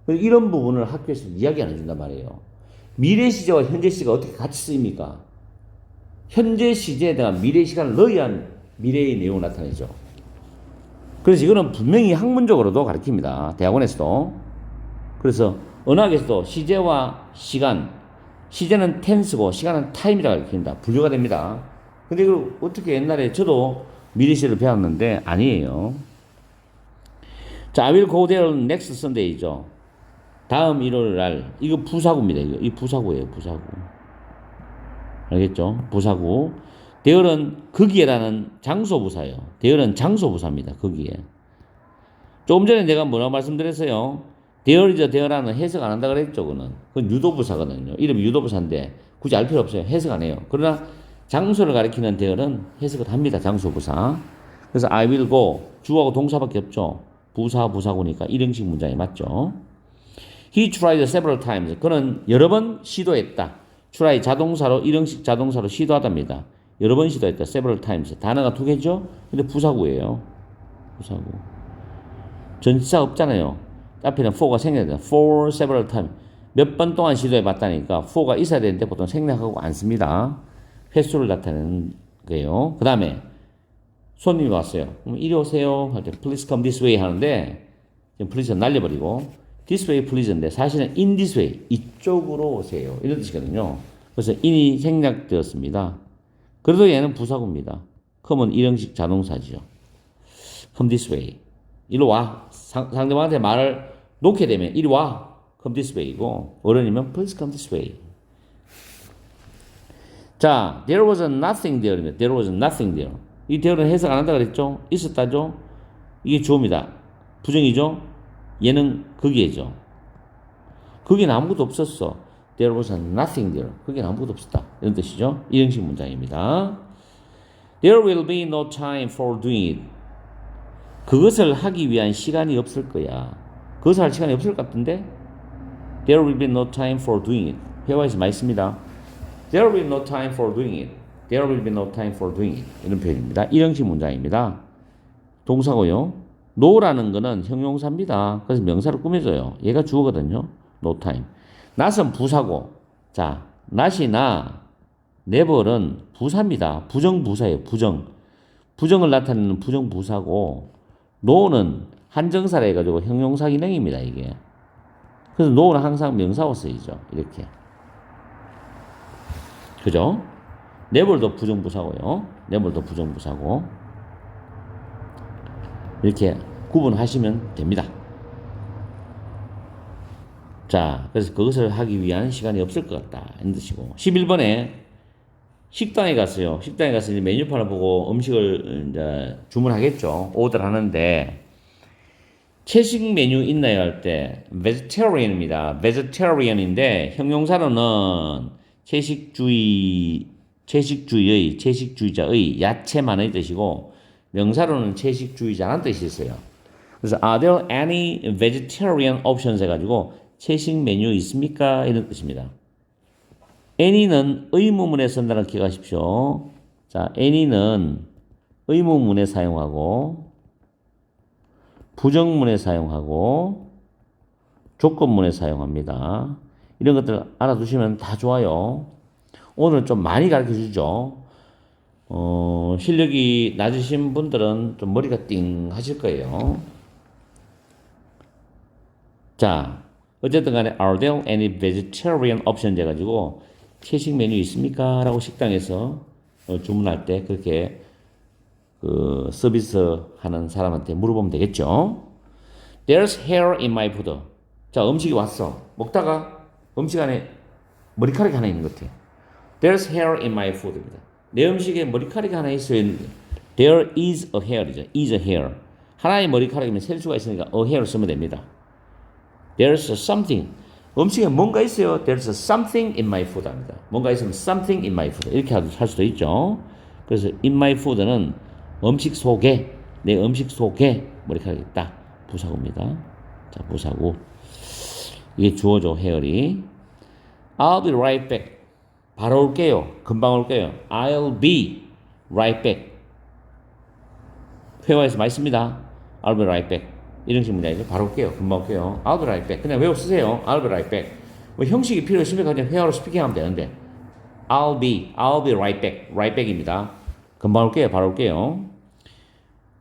이런 부분을 학교에서 이야기 안 해준단 말이에요. 미래 시제와 현재 시제가 어떻게 같이 쓰입니까? 현재 시제에다가 미래 시간을 넣어야 미래의 내용을 나타내죠. 그래서 이거는 분명히 학문적으로도 가르칩니다. 대학원에서도. 그래서 언어학에서도 시제와 시간, 시제는 tense고 시간은 time이라고 가르칩니다. 분류가 됩니다. 근데 이걸 어떻게 옛날에 저도 미래 시제를 배웠는데 아니에요. 자, I will go there next Sunday죠. 다음 일요일 날. 이거 부사구입니다. 이 부사구예요. 부사구. 알겠죠? 부사구. there는 거기에라는 장소부사예요. there는 장소부사입니다. 거기에. 조금 전에 내가 뭐라고 말씀드렸어요? there이죠. there라는 해석 안 한다 그랬죠. 그건 유도부사거든요. 이름이 유도부사인데 굳이 알 필요 없어요. 해석 안 해요. 그러나 장소를 가리키는 there는 해석을 합니다. 장소부사. 그래서 I will go. 주어하고 동사밖에 없죠. 부사, 부사구니까 일형식 문장이 맞죠. He tried several times. 그는 여러 번 시도했다. try 자동사로 일형식 자동사로 시도하답니다. 여러 번 시도했다. several times. 단어가 두 개죠. 근데 부사구예요. 부사구. 전치사 없잖아요. 앞에는 for가 생략돼요. for several times. 몇 번 동안 시도해봤다니까 for가 있어야 되는데 보통 생략하고 안 씁니다. 횟수를 나타내는 거예요. 그 다음에 손님이 왔어요. 그럼 이리 오세요. 할 때 please come this way 하는데 지금 please 날려버리고 this way please인데 사실은 in this way 이쪽으로 오세요. 이런 뜻이거든요. 그래서 in이 생략되었습니다. 그래도 얘는 부사구입니다. come은 일형식 자동사죠. come this way. 이리 와. 상대방한테 말을 놓게 되면 이리 와. come this way이고 어른이면 please come this way. 자, there was nothing there입니다. there was nothing there. 이 there는 해석 안 한다 그랬죠? 있었다죠? 이게 주어입니다. 부정이죠? 얘는 거기에죠. 거기는 아무것도 없었어. There was nothing there. 거기는 아무것도 없었다. 이런 뜻이죠. 이형식 문장입니다. There will be no time for doing it. 그것을 하기 위한 시간이 없을 거야. 그것을 할 시간이 없을 것 같은데? There will be no time for doing it. 회화에서 많이 씁니다. There will be no time for doing it. There will be no time for doing it. 이런 표현입니다. 일형식 문장입니다. 동사고요. no라는 거는 형용사입니다. 그래서 명사를 꾸며줘요. 얘가 주어거든요. no time. not은 부사고. 자, not이나 never은 부사입니다. 부정부사예요. 부정을 나타내는 부정부사고 no는 한정사라 해가지고 형용사 기능입니다. 이게. 그래서 no는 항상 명사로 쓰이죠. 이렇게. 그죠? never도 부정부사고요. never도 부정부사고. 이렇게 구분하시면 됩니다. 자, 그래서 그것을 하기 위한 시간이 없을 것 같다. 이런 뜻이고. 11번에 식당에 갔어요. 식당에 가서 이제 메뉴판을 보고 음식을 이제 주문하겠죠. 오더를 하는데, 채식 메뉴 있나요? 할 때, vegetarian입니다. vegetarian인데, 형용사로는 채식주의자의 야채만의 뜻이고, 명사로는 채식주의자라는 뜻이 있어요. 그래서 are there any vegetarian options 해가지고 채식 메뉴 있습니까? 이런 뜻입니다. any는 의문문에 쓴다는 기억하십시오. 자, any는 의문문에 사용하고 부정문에 사용하고 조건문에 사용합니다. 이런 것들 알아두시면 다 좋아요. 오늘 좀 많이 가르쳐주죠. 실력이 낮으신 분들은 좀 머리가 띵 하실 거예요. 자, 어쨌든 간에 are there any vegetarian options 해가지고 채식 메뉴 있습니까? 라고 식당에서 주문할 때 그렇게 서비스 하는 사람한테 물어보면 되겠죠. There's hair in my food. 자, 음식이 왔어. 먹다가 음식 안에 머리카락이 하나 있는 것 같아. There's hair in my food입니다. 내 음식에 머리카락이 하나 있어요. There is a hair이죠. is a hair. 하나의 머리카락이면 셀 수가 있으니까 a hair 쓰면 됩니다. There's something. 음식에 뭔가 있어요. There's something in my food 합니다. 뭔가 있으면 something in my food. 이렇게 할 수도 있죠. 그래서 in my food는 음식 속에, 내 음식 속에 머리카락이 있다. 부사구입니다. 자, 부사구. 이게 주어죠, hair이. I'll be right back. 바로 올게요. 금방 올게요. I'll be right back. 회화에서 많이 씁니다. I'll be right back. 이런 식의 문장이죠. 바로 올게요. 금방 올게요. I'll be right back. 그냥 외워 쓰세요. I'll be right back. 뭐 형식이 필요 있으면 그냥 회화로 스피킹하면 되는데 I'll be right back. right back입니다. 금방 올게요. 바로 올게요.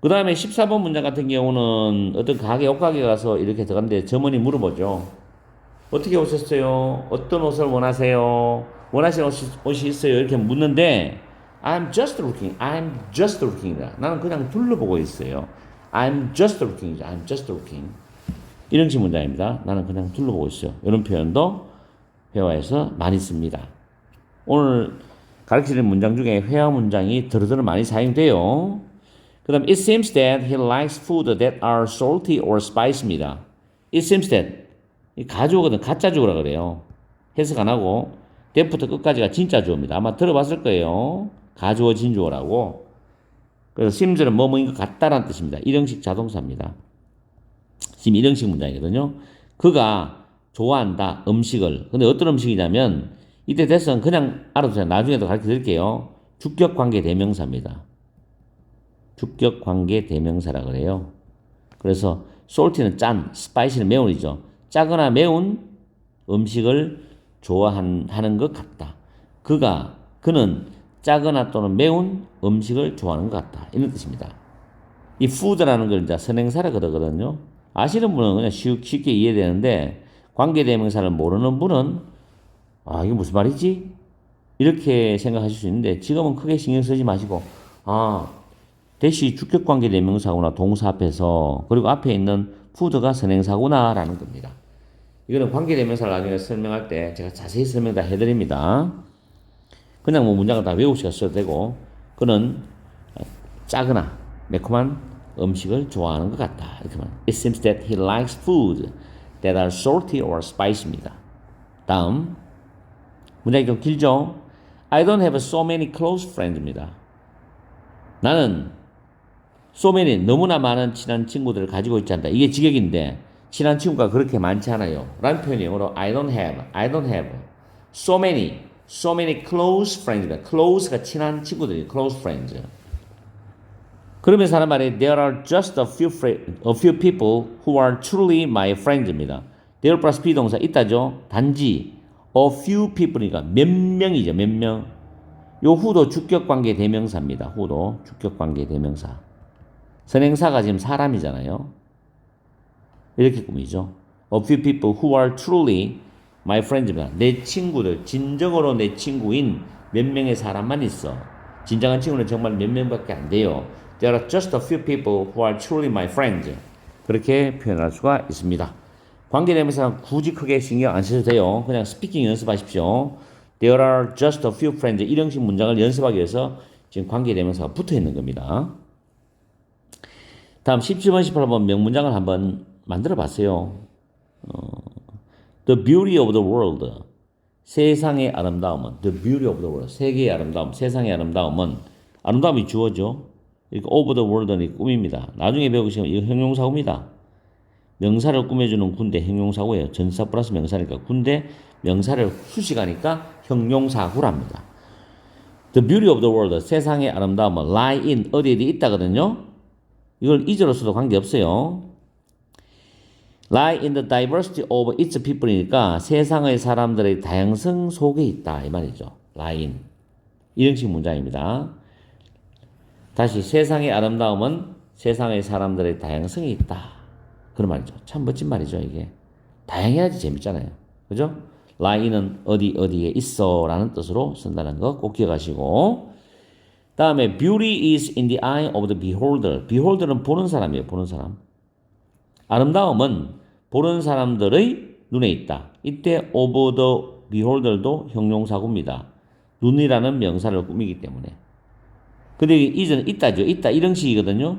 그 다음에 14번 문장 같은 경우는 어떤 가게, 옷가게 가서 이렇게 들어갔는데 점원이 물어보죠. 어떻게 오셨어요? 어떤 옷을 원하세요? 원하시는 옷이 있어요? 이렇게 묻는데 I'm just looking. I'm just looking이다. 나는 그냥 둘러보고 있어요. I'm just looking. I'm just looking. 이런 식 문장입니다. 나는 그냥 둘러보고 있어요. 이런 표현도 회화에서 많이 씁니다. 오늘 가르치는 문장 중에 회화 문장이 드러드러 많이 사용돼요. 그 다음 it seems that he likes food that are salty or spicy입니다. It seems that 이 가주어거든 가짜 주어라 그래요. 해석 안 하고 that부터 끝까지가 진짜 주어입니다. 아마 들어봤을 거예요. 가주어 진주어라고. 그래서 seems는 뭐뭐인 것 같다라는 뜻입니다. 일형식 자동사입니다. 지금 일형식 문장이거든요. 그가 좋아한다 음식을. 근데 어떤 음식이냐면 이때 대해서는 그냥 알아두세요. 나중에도 가르쳐 드릴게요. 주격관계 대명사입니다. 주격관계 대명사라 그래요. 그래서 salty는 짠, spicy는 매운이죠. 짜거나 매운 음식을 좋아하는 것 같다. 그는 짜거나 또는 매운 음식을 좋아하는 것 같다. 이런 뜻입니다. 이 food라는 걸 이제 선행사라 그러거든요. 아시는 분은 그냥 쉽게 이해되는데 관계대명사를 모르는 분은 이게 무슨 말이지? 이렇게 생각하실 수 있는데 지금은 크게 신경 쓰지 마시고 대시 주격관계대명사구나 동사 앞에서 그리고 앞에 있는 food가 선행사구나 라는 겁니다. 이거는 관계대명사를 나중에 설명할 때 제가 자세히 설명 다 해드립니다. 그냥 뭐 문장을 다 외우셔도 되고 그는 짜거나 매콤한 음식을 좋아하는 것 같다. 이렇게 말합니다. It seems that he likes food that are salty or spicy입니다. 다음 문장이 좀 길죠? I don't have so many close friends입니다. 나는 so many 너무나 많은 친한 친구들을 가지고 있지 않다. 이게 직역인데 친한 친구가 그렇게 많지 않아요. 라는 표현이 영어로 I don't have so many close friends입니다. close가 친한 친구들이 close friends. 그러면 사람 말에 there are just a few people who are truly my friends입니다. there 플러스 비동사 있다죠. 단지 a few people이니까 몇 명이죠. 몇 명. 요 후도 주격관계 대명사입니다. 후도 주격관계 대명사. 선행사가 지금 사람이잖아요. 이렇게 꾸미죠. A few people who are truly my friends입니다. 내 친구들, 진정으로 내 친구인 몇 명의 사람만 있어. 진정한 친구는 정말 몇 명밖에 안 돼요. There are just a few people who are truly my friends. 그렇게 표현할 수가 있습니다. 관계대명사는 굳이 크게 신경 안 쓰셔도 돼요. 그냥 스피킹 연습하십시오. There are just a few friends. 이형식 문장을 연습하기 위해서 지금 관계대명사가 붙어 있는 겁니다. 다음 17번, 18번 명문장을 한번 만들어 봤어요. The beauty of the world. 세상의 아름다움은 The beauty of the world. 세계의 아름다움, 세상의 아름다움은 아름다움이 주어죠. 이렇게 of the world는 꿈입니다. 나중에 배우시면 이거 형용사구입니다. 명사를 꾸며주는 군대 형용사구예요. 전사 플러스 명사니까 군대 명사를 수식하니까 형용사구랍니다. The beauty of the world. 세상의 아름다움은 lie in 어디에 있다거든요. 이걸 이제로 써도 관계없어요. lie in the diversity of its people이니까 세상의 사람들의 다양성 속에 있다 이 말이죠. lie in. 이형식 문장입니다. 다시 세상의 아름다움은 세상의 사람들의 다양성이 있다. 그런 말이죠. 참 멋진 말이죠 이게. 다양해야지 재밌잖아요. 그죠? lie in은 어디에 있어 라는 뜻으로 쓴다는 거 꼭 기억하시고 다음에 beauty is in the eye of the beholder. beholder는 보는 사람이에요. 보는 사람. 아름다움은 보는 사람들의 눈에 있다. 이때 of the beholder도 형용사구입니다. 눈이라는 명사를 꾸미기 때문에. 근데 is는 있다죠. 있다 이런 식이거든요.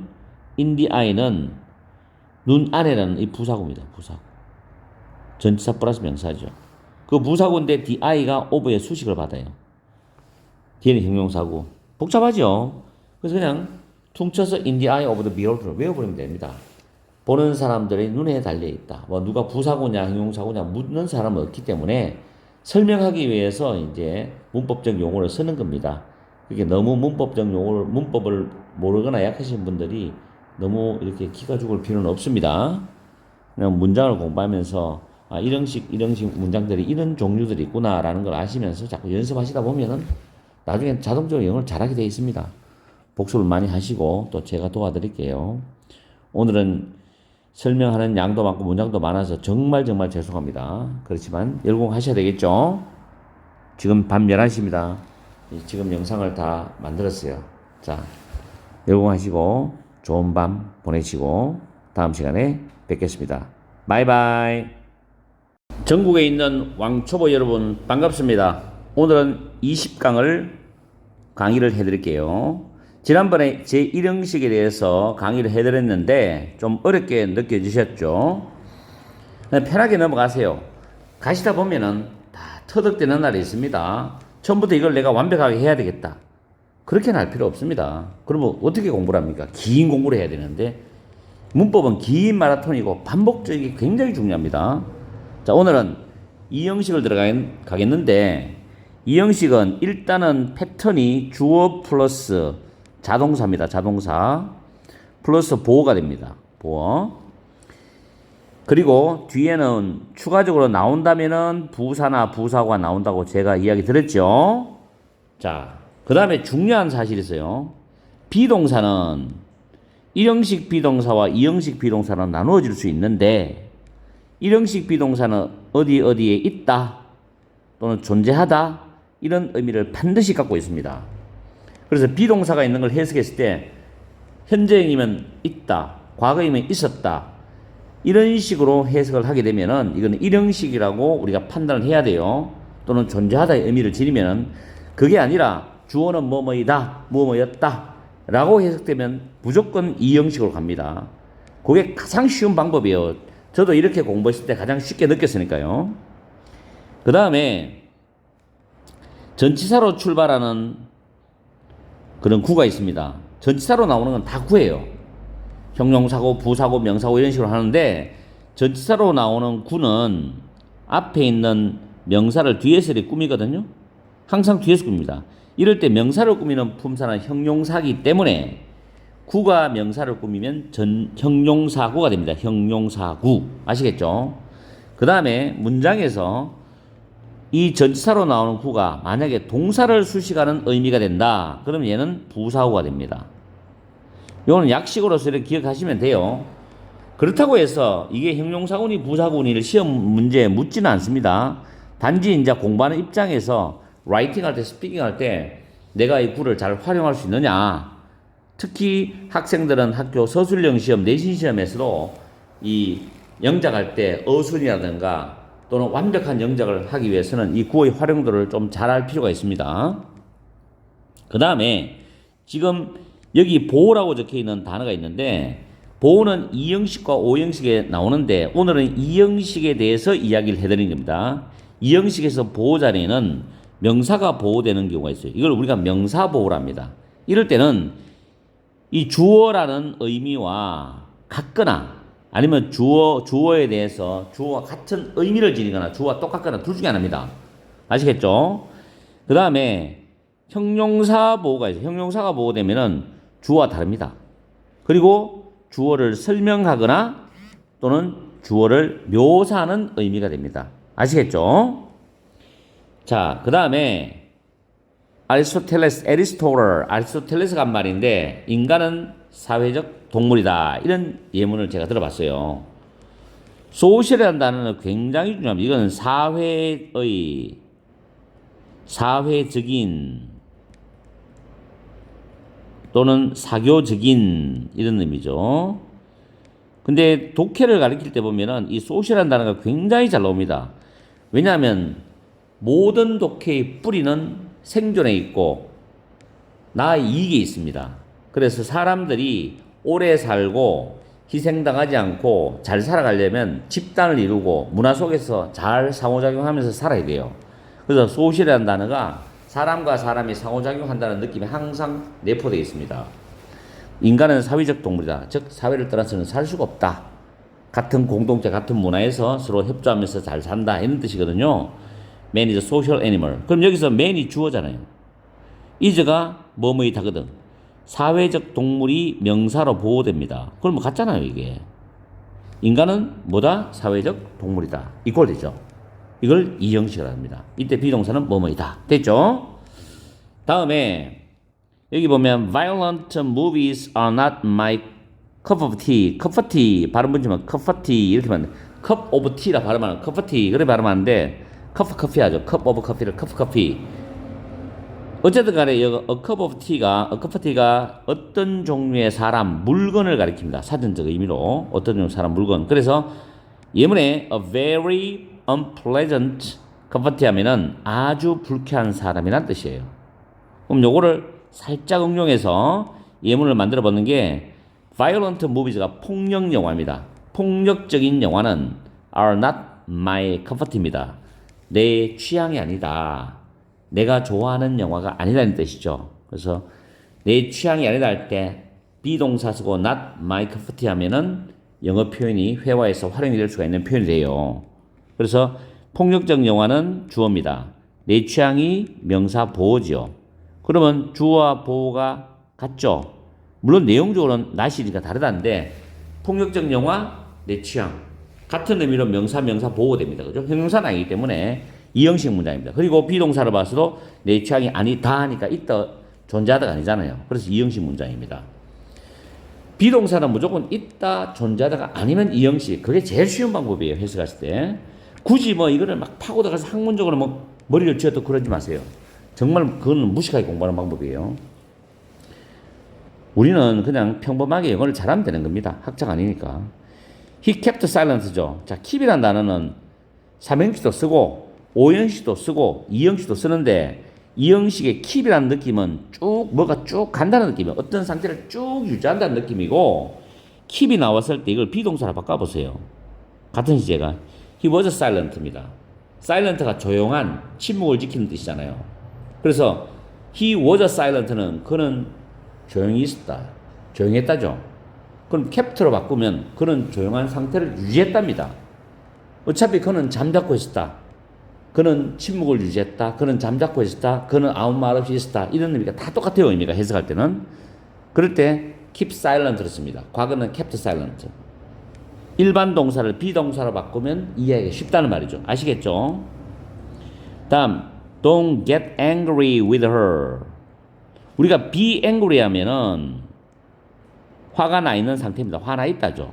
in the eye는 눈 안에라는 이 부사구입니다. 부사구. 전치사 플러스 명사죠. 그 부사구인데 the eye가 of의 수식을 받아요. 뒤에는 형용사구. 복잡하죠. 그래서 그냥 퉁쳐서 in the eye of the beholder 외워버리면 됩니다. 보는 사람들의 눈에 달려있다. 뭐 누가 부사구냐 형용사구냐 묻는 사람은 없기 때문에 설명하기 위해서 이제 문법적 용어를 쓰는 겁니다. 그게 너무 문법을 모르거나 약하신 분들이 너무 이렇게 기가 죽을 필요는 없습니다. 그냥 문장을 공부하면서 아, 이런식 문장들이 이런 종류들이 있구나라는 걸 아시면서 자꾸 연습하시다 보면은 나중에 자동적으로 영어를 잘하게 되어 있습니다. 복습을 많이 하시고 또 제가 도와드릴게요. 오늘은 설명하는 양도 많고 문장도 많아서 정말 죄송합니다. 그렇지만 열공하셔야 되겠죠? 지금 밤 11시입니다. 지금 영상을 다 만들었어요. 자, 열공하시고 좋은 밤 보내시고 다음 시간에 뵙겠습니다. 바이바이. 전국에 있는 왕초보 여러분 반갑습니다. 오늘은 20강을 강의를 해드릴게요. 지난번에 제1형식에 대해서 강의를 해드렸는데 좀 어렵게 느껴지셨죠? 편하게 넘어가세요. 가시다 보면은 다 터득되는 날이 있습니다. 처음부터 이걸 내가 완벽하게 해야 되겠다. 그렇게는 할 필요 없습니다. 그러면 어떻게 공부를 합니까? 긴 공부를 해야 되는데 문법은 긴 마라톤이고 반복적이 굉장히 중요합니다. 자, 오늘은 이 형식을 들어가겠는데 이 형식은 일단은 패턴이 주어 플러스 자동사입니다. 자동사 플러스 보어가 됩니다. 보어. 그리고 뒤에는 추가적으로 나온다면은 부사나 부사어가 나온다고 제가 이야기 드렸죠. 자, 그 다음에 중요한 사실이 있어요. 비동사는 1형식 비동사와 2형식 비동사는 나누어질 수 있는데 1형식 비동사는 어디에 있다 또는 존재하다 이런 의미를 반드시 갖고 있습니다. 그래서 비동사가 있는 걸 해석했을 때 현재형이면 있다, 과거이면 있었다 이런 식으로 해석을 하게 되면은 이거는 1형식이라고 우리가 판단을 해야 돼요. 또는 존재하다의 의미를 지니면은 그게 아니라 주어는 뭐뭐이다, 뭐뭐였다 라고 해석되면 무조건 2형식으로 갑니다. 그게 가장 쉬운 방법이에요. 저도 이렇게 공부했을 때 가장 쉽게 느꼈으니까요. 그 다음에 전치사로 출발하는 그런 구가 있습니다. 전치사로 나오는 건 다 구예요. 형용사고, 부사고, 명사고 이런 식으로 하는데 전치사로 나오는 구는 앞에 있는 명사를 뒤에서 꾸미거든요. 항상 뒤에서 꾸밉니다. 이럴 때 명사를 꾸미는 품사는 형용사이기 때문에 구가 명사를 꾸미면 형용사구가 됩니다. 형용사구. 아시겠죠? 그 다음에 문장에서 이 전치사로 나오는 구가 만약에 동사를 수식하는 의미가 된다. 그러면 얘는 부사구가 됩니다. 이거는 약식으로서 이렇게 기억하시면 돼요. 그렇다고 해서 이게 형용사구니 부사구니를 시험 문제에 묻지는 않습니다. 단지 이제 공부하는 입장에서 라이팅 할 때, 스피킹 할 때 내가 이 구를 잘 활용할 수 있느냐. 특히 학생들은 학교 서술형 시험, 내신 시험에서도 이 영작할 때 어순이라든가 또는 완벽한 영작을 하기 위해서는 이 구의 활용도를 좀 잘 알 필요가 있습니다. 그 다음에 지금 여기 보호라고 적혀 있는 단어가 있는데 보호는 2형식과 5형식에 나오는데 오늘은 2형식에 대해서 이야기를 해드리는 겁니다. 2형식에서 보호 자리에는 명사가 보호되는 경우가 있어요. 이걸 우리가 명사보호랍니다. 이럴 때는 이 주어라는 의미와 같거나 아니면 주어에 대해서 주어와 같은 의미를 지니거나 주어와 똑같거나 둘 중에 하나입니다. 아시겠죠? 그 다음에 형용사 보호가 있어요. 형용사가 보호되면은 주어와 다릅니다. 그리고 주어를 설명하거나 또는 주어를 묘사하는 의미가 됩니다. 아시겠죠? 자, 그 다음에 아리스토텔레스가 한 말인데 인간은 사회적 동물이다. 이런 예문을 제가 들어봤어요. 소셜이라는 단어는 굉장히 중요합니다. 이건 사회적인 또는 사교적인 이런 의미죠. 근데 독해를 가리킬 때 보면은 이 소셜이라는 단어가 굉장히 잘 나옵니다. 왜냐하면 모든 독해의 뿌리는 생존에 있고 나의 이익에 있습니다. 그래서 사람들이 오래 살고 희생당하지 않고 잘 살아가려면 집단을 이루고 문화 속에서 잘 상호작용하면서 살아야 돼요. 그래서 소셜이라는 단어가 사람과 사람이 상호작용한다는 느낌이 항상 내포되어 있습니다. 인간은 사회적 동물이다. 즉 사회를 떠나서는 살 수가 없다. 같은 공동체, 같은 문화에서 서로 협조하면서 잘 산다. 이런 뜻이거든요. Man is a social animal. 그럼 여기서 man이 주어잖아요. is가 뭐뭐이 다거든. 사회적 동물이 명사로 보호됩니다. 그러면 같잖아요, 이게. 인간은 뭐다? 사회적 동물이다. 이꼴 되죠. 이걸 이형식이라 합니다. 이때 비동사는 뭐뭐이다. 됐죠? 다음에 여기 보면 violent movies are not my cup of tea. cup of tea 발음 보시면 cup of tea 이렇게 말하는 cup of tea라 발음하는 cup of tea 그래 발음하는데 cup of coffee 하죠. cup of coffee를 cup of coffee. 어쨌든 간에 여기 a cup of tea가 어떤 종류의 사람, 물건을 가리킵니다. 사전적 의미로 어떤 종류의 사람, 물건. 그래서 예문에 a very unpleasant cup of tea 하면은 아주 불쾌한 사람이란 뜻이에요. 그럼 요거를 살짝 응용해서 예문을 만들어 보는 게 violent movies가 폭력 영화입니다. 폭력적인 영화는 are not my cup of tea입니다. 내 취향이 아니다. 내가 좋아하는 영화가 아니라는 뜻이죠. 그래서 내 취향이 아니다 할 때 비동사 쓰고 not my cup of tea 하면은 영어 표현이 회화에서 활용이 될 수가 있는 표현이 돼요. 그래서 폭력적 영화는 주어입니다. 내 취향이 명사 보어지요. 그러면 주어와 보어가 같죠. 물론 내용적으로는 not이니까 다르다는데 폭력적 영화 내 취향 같은 의미로 명사 보호됩니다. 그죠? 형용사는 아니기 때문에 이형식 문장입니다. 그리고 비동사로 봐서도 내 취향이 아니다 하니까 있다 존재하다가 아니잖아요. 그래서 이형식 문장입니다. 비동사는 무조건 있다 존재하다가 아니면 이형식. 그게 제일 쉬운 방법이에요. 해석하실 때. 굳이 뭐 이거를 막 파고 들어가서 학문적으로 뭐 머리를 쥐어도 그러지 마세요. 정말 그건 무식하게 공부하는 방법이에요. 우리는 그냥 평범하게 영어를 잘하면 되는 겁니다. 학자가 아니니까. He kept silent죠. 자, keep이라는 단어는 삼형식도 쓰고 오형식도 쓰고 이형식도 쓰는데 이형식의 keep이라는 느낌은 뭐가 쭉 간다는 느낌이에요. 어떤 상태를 쭉 유지한다는 느낌이고 keep이 나왔을 때 이걸 비동사로 바꿔보세요. 같은 시제가 He was silent입니다. silent가 조용한 침묵을 지키는 뜻이잖아요. 그래서 he was silent는 그는 조용히 있었다. 조용했다죠. 그럼 캡트로 바꾸면 그는 조용한 상태를 유지했답니다. 어차피 그는 잠자고 있었다. 그는 침묵을 유지했다. 그는 잠자고 있었다. 그는 아무 말 없이 있었다. 이런 의미가 다 똑같아요. 의미가 해석할 때는. 그럴 때 keep silent를 씁니다. 과거는 kept silent. 일반 동사를 비동사로 바꾸면 이해하기 쉽다는 말이죠. 아시겠죠? 다음 Don't get angry with her. 우리가 be angry 하면은 화가 나 있는 상태입니다. 화나 있다죠.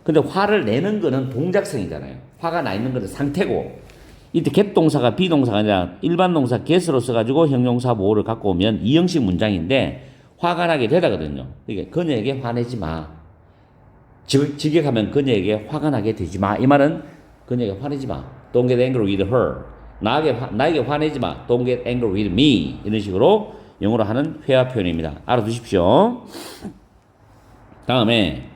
근데 화를 내는 거는 동작성이잖아요. 화가 나 있는 거는 상태고 이때 get 동사가 비동사가 아니라 일반 동사 get으로 써가지고 형용사 보호를 갖고 오면 이형식 문장인데 화가 나게 되다거든요. 그러니까 그녀에게 화내지 마. 직역하면 그녀에게 화가 나게 되지 마. 이 말은 그녀에게 화내지 마. Don't get angry with her. 나에게 화내지 마. Don't get angry with me. 이런 식으로 영어로 하는 회화 표현입니다. 알아두십시오. 다음에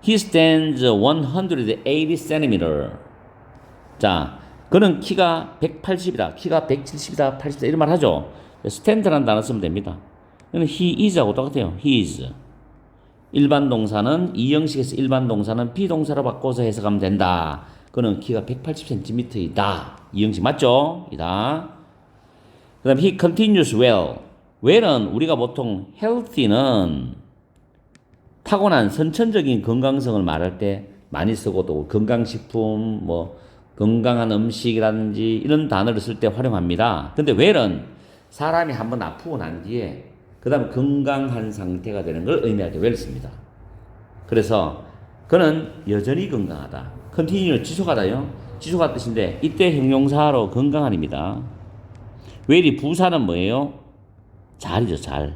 He stands 180cm. 자, 그는 키가 180이다. 키가 170이다. 80이다. 이런 말 하죠. stand라는 단어 쓰면 됩니다. he is하고 똑같아요. he is. 일반 동사는 이형식에서 일반 동사는 비동사로 바꿔서 해석하면 된다. 그는 키가 180cm이다. 이형식 맞죠? 이다. 그 다음 he continues well. well은 우리가 보통 healthy는 타고난 선천적인 건강성을 말할 때 많이 쓰고 또 건강식품, 뭐 건강한 음식이라든지 이런 단어를 쓸 때 활용합니다. 근데 well은 사람이 한번 아프고 난 뒤에 그 다음에 건강한 상태가 되는 걸 의미할 때 well 씁니다. 그래서 그는 여전히 건강하다. continue 지속하다요. 지속할 뜻인데 이때 형용사로 건강한입니다. well이 부사는 뭐예요? 잘이죠, 잘.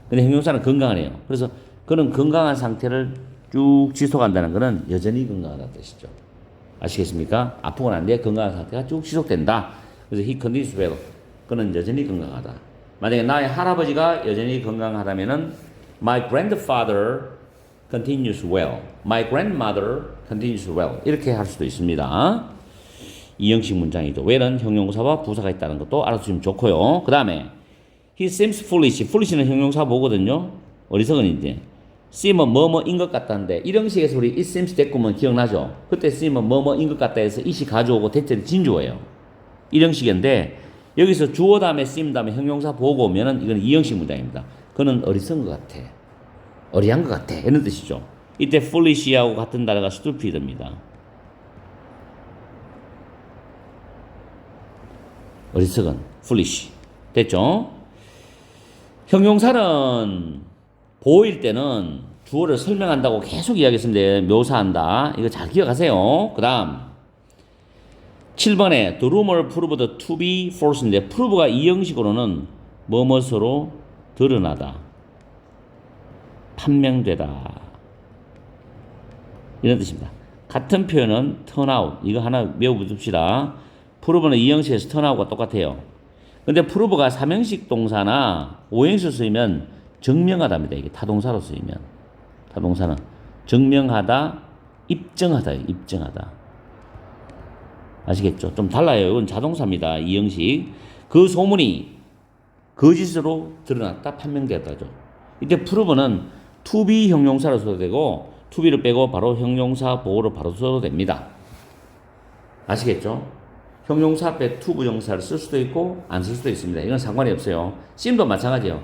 근데 형용사는 건강하네요. 그래서 그는 건강한 상태를 쭉 지속한다는 것은 여전히 건강하다는 뜻이죠. 아시겠습니까? 아프고 난 뒤에 건강한 상태가 쭉 지속된다. 그래서 he continues well. 그는 여전히 건강하다. 만약에 나의 할아버지가 여전히 건강하다면은 my grandfather continues well. My grandmother continues well. 이렇게 할 수도 있습니다. 이형식 문장이죠. well은 형용사와 부사가 있다는 것도 알아두시면 좋고요. 그 다음에 he seems foolish. foolish는 형용사 보거든요. 어리석은 이제 seem은 뭐뭐인 것 같다는데 이런 식에서 우리 it seems 됐구면 기억나죠? 그때 seem은 뭐뭐인 것 같다 해서 it이 가져오고 대체는 진주어예요. 이런 식인데 여기서 주어 다음에 seem 다음에 형용사 보고 오면은 이건 이형식 문장입니다. 그는 어리석은 것 같아. 어리한 것 같아. 이런 뜻이죠. 이때 foolish하고 같은 단어가 stupid입니다. 어리석은 foolish. 됐죠? 형용사는 보호일 때는 주어를 설명한다고 계속 이야기했는데 묘사한다. 이거 잘 기억하세요. 그 다음 7번에 the rumor proved to be false인데 prove가 이 형식으로는 뭐뭐으로 드러나다, 판명되다 이런 뜻입니다. 같은 표현은 turn out. 이거 하나 외워둡시다. prove는 이 형식에서 turn out과 똑같아요. 근데 prove가 3형식 동사나 5형식 쓰이면 증명하다입니다. 이게 타동사로 쓰이면. 타동사는 증명하다, 입증하다, 입증하다. 아시겠죠? 좀 달라요. 이건 자동사입니다. 이 형식. 그 소문이 거짓으로 드러났다, 판명되었다죠. 이때 prove는 to be 형용사로 써도 되고 to be를 빼고 바로 형용사 보호로 바로 써도 됩니다. 아시겠죠? 형용사 앞에 to 부정사를 쓸 수도 있고 안 쓸 수도 있습니다. 이건 상관이 없어요. seem도 마찬가지예요.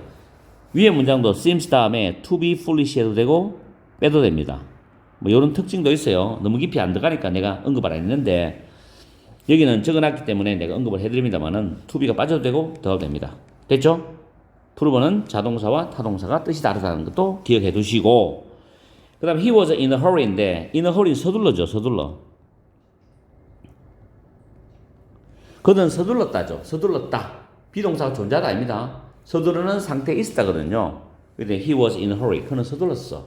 위에 문장도 seems 다음에 to be foolish 해도 되고 빼도 됩니다. 뭐 이런 특징도 있어요. 너무 깊이 안 들어가니까 내가 언급을 안 했는데 여기는 적어놨기 때문에 내가 언급을 해드립니다만은 to be가 빠져도 되고 더도 됩니다. 됐죠? prove는 자동사와 타동사가 뜻이 다르다는 것도 기억해 두시고 그 다음 he was in a hurry인데 in a hurry 서둘러죠. 서둘러. 그는 서둘렀다죠. 서둘렀다. 비동사가 존재하다 아닙니다. 서두르는 상태에 있었다거든요. 근데 he was in a hurry. 그는 서둘렀어.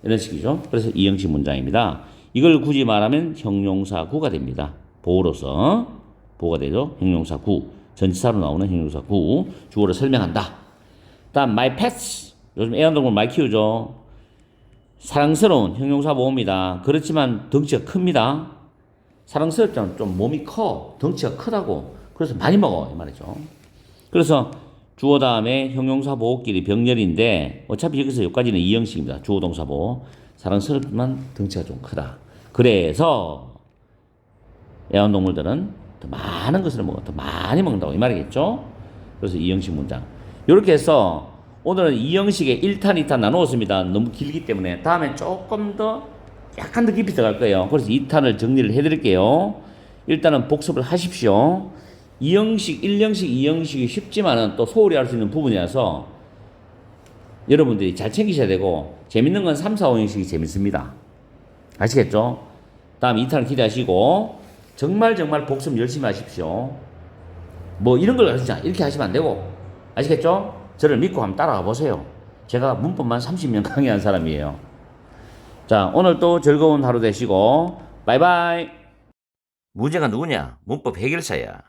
이런 식이죠. 그래서 이 형식 문장입니다. 이걸 굳이 말하면 형용사 구가 됩니다. 보호로서 보호가 되죠. 형용사 구. 전치사로 나오는 형용사 구. 주어를 설명한다. 다음 my pets. 요즘 애완동물 많이 키우죠. 사랑스러운 형용사 보호입니다. 그렇지만 덩치가 큽니다. 사랑스럽지만 좀 몸이 커. 덩치가 크다고. 그래서 많이 먹어. 이 말이죠. 그래서 주어 다음에 형용사 보호끼리 병렬인데 어차피 여기서 여기까지는 이 형식입니다. 주어 동사 보호. 사랑스럽지만 덩치가 좀 크다. 그래서 애완동물들은 더 많은 것을 먹어. 더 많이 먹는다고 이 말이겠죠. 그래서 이 형식 문장. 이렇게 해서 오늘은 이 형식의 1탄, 2탄 나누었습니다. 너무 길기 때문에 다음에 조금 더 약간 더 깊이 들어갈 거예요. 그래서 2탄을 정리를 해드릴게요. 일단은 복습을 하십시오. 2형식, 1형식, 2형식이 쉽지만은 또 소홀히 할 수 있는 부분이라서 여러분들이 잘 챙기셔야 되고 재밌는 건 3, 4, 5형식이 재밌습니다. 아시겠죠? 다음 2탄을 기대하시고 정말 복습 열심히 하십시오. 뭐 이런 걸 가르치자 이렇게 하시면 안 되고 아시겠죠? 저를 믿고 한번 따라가 보세요. 제가 문법만 30년 강의한 사람이에요. 자, 오늘 또 즐거운 하루 되시고 바이바이. 문제가 누구냐? 문법 해결사야.